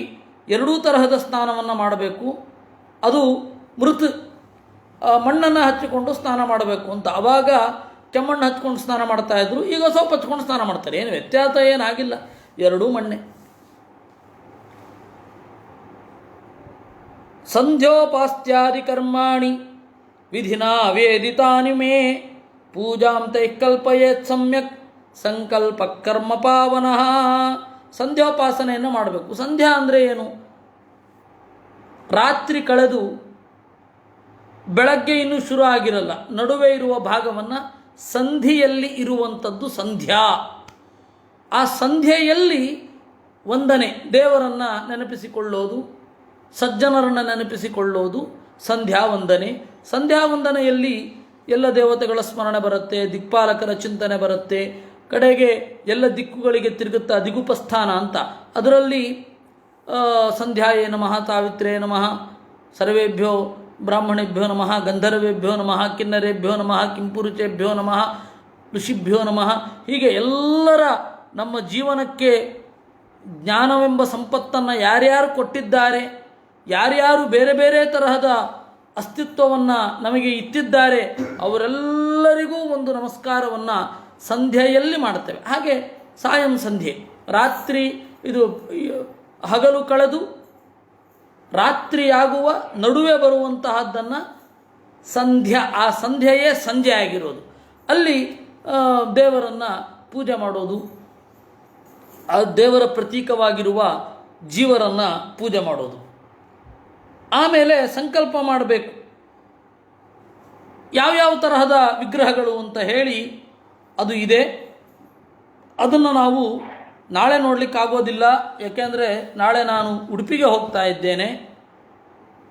ಎರಡೂ ತರಹದ ಸ್ನಾನವನ್ನು ಮಾಡಬೇಕು. ಅದು ಮಣ್ಣನ್ನು ಹಚ್ಚಿಕೊಂಡು ಸ್ನಾನ ಮಾಡಬೇಕು ಅಂತ. ಆವಾಗ ಕೆಮ್ಮಣ್ಣು ಹಚ್ಕೊಂಡು ಸ್ನಾನ ಮಾಡ್ತಾಯಿದ್ರು, ಈಗ ಸೋಪ್ ಹಚ್ಕೊಂಡು ಸ್ನಾನ ಮಾಡ್ತಾರೆ. ಏನು ವ್ಯತ್ಯಾಸ ಏನಾಗಿಲ್ಲ, ಎರಡೂ ಮಣ್ಣೆ. ಸಂಧ್ಯೋಪಾಸ್ತ್ಯಾದಿ ಕರ್ಮಾಣಿ ವಿಧಿನಾ ವೇದಿತಾನಿ ಮೇ ಪೂಜಾಂ ತೈ ಕಲ್ಪಯೇತ್ ಸಮ್ಯಕ್ ಸಂಕಲ್ಪ ಕರ್ಮ ಪಾವನಃ. ಸಂಧ್ಯೋಪಾಸನೆಯನ್ನು ಮಾಡಬೇಕು. ಸಂಧ್ಯಾ ಅಂದರೆ ಏನು? ರಾತ್ರಿ ಕಳೆದು ಬೆಳಗ್ಗೆ ಇನ್ನೂ ಶುರು ಆಗಿರಲ್ಲ, ನಡುವೆ ಇರುವ ಭಾಗವನ್ನು ಸಂಧಿಯಲ್ಲಿ ಇರುವಂಥದ್ದು ಸಂಧ್ಯಾ. ಆ ಸಂಧ್ಯೆಯಲ್ಲಿ ವಂದನೆ, ದೇವರನ್ನು ನೆನಪಿಸಿಕೊಳ್ಳೋದು, ಸಜ್ಜನರನ್ನು ನೆನಪಿಸಿಕೊಳ್ಳೋದು ಸಂಧ್ಯಾ ವಂದನೆ. ಸಂಧ್ಯಾ ವಂದನೆಯಲ್ಲಿ ಎಲ್ಲ ದೇವತೆಗಳ ಸ್ಮರಣೆ ಬರುತ್ತೆ, ದಿಕ್ಪಾಲಕರ ಚಿಂತನೆ ಬರುತ್ತೆ, ಕಡೆಗೆ ಎಲ್ಲ ದಿಕ್ಕುಗಳಿಗೆ ತಿರುಗುತ್ತಾ ದಿಗುಪಸ್ಥಾನ ಅಂತ. ಅದರಲ್ಲಿ ಸಂಧ್ಯಾಯೇ ನಮಃ, ಸಾವಿತ್ರೇ ನಮಃ, ಸರ್ವೇಭ್ಯೋ ಬ್ರಾಹ್ಮಣೇಭ್ಯೋ ನಮಃ, ಗಂಧರ್ವೇಭ್ಯೋ ನಮಃ, ಕಿನ್ನರೇಭ್ಯೋ ನಮಃ, ಕಿಂಪುರುಷೇಭ್ಯೋ ನಮಃ, ಋಷಿಭ್ಯೋ ನಮಃ. ಹೀಗೆ ಎಲ್ಲರ ನಮ್ಮ ಜೀವನಕ್ಕೆ ಜ್ಞಾನವೆಂಬ ಸಂಪತ್ತನ್ನು ಯಾರ್ಯಾರು ಕೊಟ್ಟಿದ್ದಾರೆ, ಯಾರ್ಯಾರು ಬೇರೆ ಬೇರೆ ತರಹದ ಅಸ್ತಿತ್ವವನ್ನು ನಮಗೆ ಇತ್ತಿದ್ದಾರೆ, ಅವರೆಲ್ಲರಿಗೂ ಒಂದು ನಮಸ್ಕಾರವನ್ನು ಸಂಧ್ಯೆಯಲ್ಲಿ ಮಾಡುತ್ತೇವೆ. ಹಾಗೆ ಸಾಯಂ ಸಂಧ್ಯೆ, ರಾತ್ರಿ ಇದು ಹಗಲು ಕಳೆದು ರಾತ್ರಿಯಾಗುವ ನಡುವೆ ಬರುವಂತಹದ್ದನ್ನು ಸಂಧ್ಯಾ, ಆ ಸಂಧ್ಯೆಯೇ ಸಂಜೆ ಆಗಿರೋದು. ಅಲ್ಲಿ ದೇವರನ್ನು ಪೂಜೆ ಮಾಡೋದು, ಆ ದೇವರ ಪ್ರತೀಕವಾಗಿರುವ ಜೀವರನ್ನು ಪೂಜೆ ಮಾಡೋದು. ಆಮೇಲೆ ಸಂಕಲ್ಪ ಮಾಡಬೇಕು. ಯಾವ್ಯಾವ ತರಹದ ವಿಗ್ರಹಗಳು ಅಂತ ಹೇಳಿ ಅದು ಇದೆ. ಅದನ್ನು ನಾವು ನಾಳೆ ನೋಡಲಿಕ್ಕಾಗೋದಿಲ್ಲ, ಯಾಕೆಂದರೆ ನಾಳೆ ನಾನು ಉಡುಪಿಗೆ ಹೋಗ್ತಾ ಇದ್ದೇನೆ.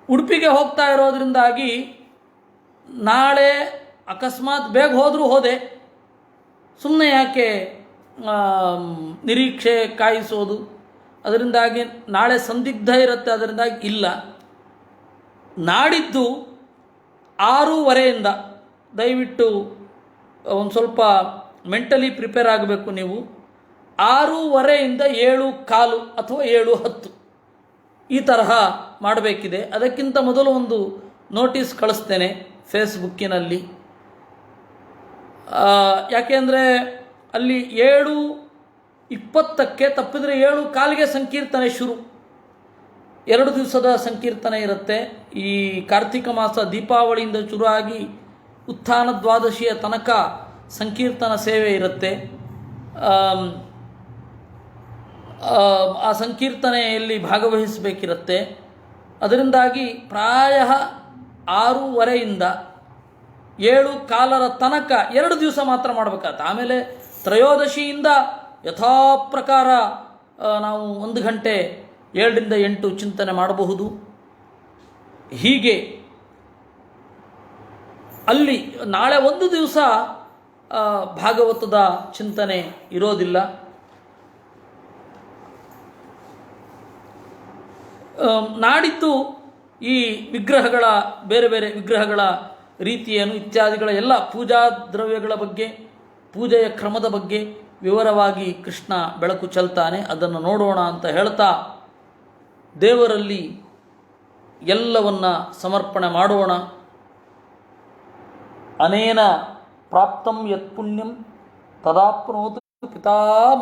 ಉಡುಪಿಗೆ ಹೋಗ್ತಾ ಇರೋದ್ರಿಂದಾಗಿ ನಾಳೆ ಅಕಸ್ಮಾತ್ ಬೇಗ ಹೋದರೂ ಹೋದೆ, ಸುಮ್ಮನೆ ಯಾಕೆ ನಿರೀಕ್ಷೆ ಕಾಯಿಸೋದು. ಅದರಿಂದಾಗಿ ನಾಳೆ ಸಂದಿಗ್ಧ ಇರುತ್ತೆ, ಅದರಿಂದಾಗಿ ಇಲ್ಲ. ನಾಡಿದ್ದು 6:30 ದಯವಿಟ್ಟು ಒಂದು ಸ್ವಲ್ಪ ಮೆಂಟಲಿ ಪ್ರಿಪೇರ್ ಆಗಬೇಕು ನೀವು. 6:30 7:15 ಅಥವಾ 7:10 ಈ ತರಹ ಮಾಡಬೇಕಿದೆ. ಅದಕ್ಕಿಂತ ಮೊದಲು ಒಂದು ನೋಟಿಸ್ ಕಳಿಸ್ತೇನೆ ಫೇಸ್ಬುಕ್ಕಿನಲ್ಲಿ. ಯಾಕೆಂದರೆ ಅಲ್ಲಿ 7:20 ತಪ್ಪಿದರೆ 7:15 ಸಂಕೀರ್ತನೆ ಶುರು. 2 ದಿವಸದ ಸಂಕೀರ್ತನೆ ಇರುತ್ತೆ. ಈ ಕಾರ್ತಿಕ ಮಾಸ ದೀಪಾವಳಿಯಿಂದ ಶುರುವಾಗಿ ಉತ್ಥಾನ ದ್ವಾದಶಿಯ ತನಕ ಸಂಕೀರ್ತನ ಸೇವೆ ಇರುತ್ತೆ. ಆ ಸಂಕೀರ್ತನೆಯಲ್ಲಿ ಭಾಗವಹಿಸಬೇಕಿರುತ್ತೆ. ಅದರಿಂದಾಗಿ ಪ್ರಾಯ 6:30 7:15 ತನಕ 2 ದಿವಸ ಮಾತ್ರ ಮಾಡಬೇಕಾಗತ್ತೆ. ಆಮೇಲೆ ತ್ರಯೋದಶಿಯಿಂದ ಯಥಾ ಪ್ರಕಾರ ನಾವು 1 ಗಂಟೆ 7 ರಿಂದ 8 ಚಿಂತನೆ ಮಾಡಬಹುದು. ಹೀಗೆ ಅಲ್ಲಿ ನಾಳೆ 1 ದಿವಸ ಭಾಗವತದ ಚಿಂತನೆ ಇರೋದಿಲ್ಲ. ನಾಡಿದ್ದು ಈ ವಿಗ್ರಹಗಳ ಬೇರೆ ಬೇರೆ ವಿಗ್ರಹಗಳ ರೀತಿಯೇನು ಇತ್ಯಾದಿಗಳ ಎಲ್ಲ ಪೂಜಾ ದ್ರವ್ಯಗಳ ಬಗ್ಗೆ, ಪೂಜೆಯ ಕ್ರಮದ ಬಗ್ಗೆ ವಿವರವಾಗಿ ಕೃಷ್ಣ ಬೆಳಕು ಚೆಲ್ತಾನೆ. ಅದನ್ನು ನೋಡೋಣ ಅಂತ ಹೇಳ್ತಾ ದೇವರಲ್ಲಿ ಎಲ್ಲವನ್ನ ಸಮರ್ಪಣೆ ಮಾಡೋಣ. ಅನೇನ ಪ್ರಾಪ್ತಂ ಯತ್ ಪುಣ್ಯಂ ತದಾಪ್ನೋತು ಪಿತಾಮಹ.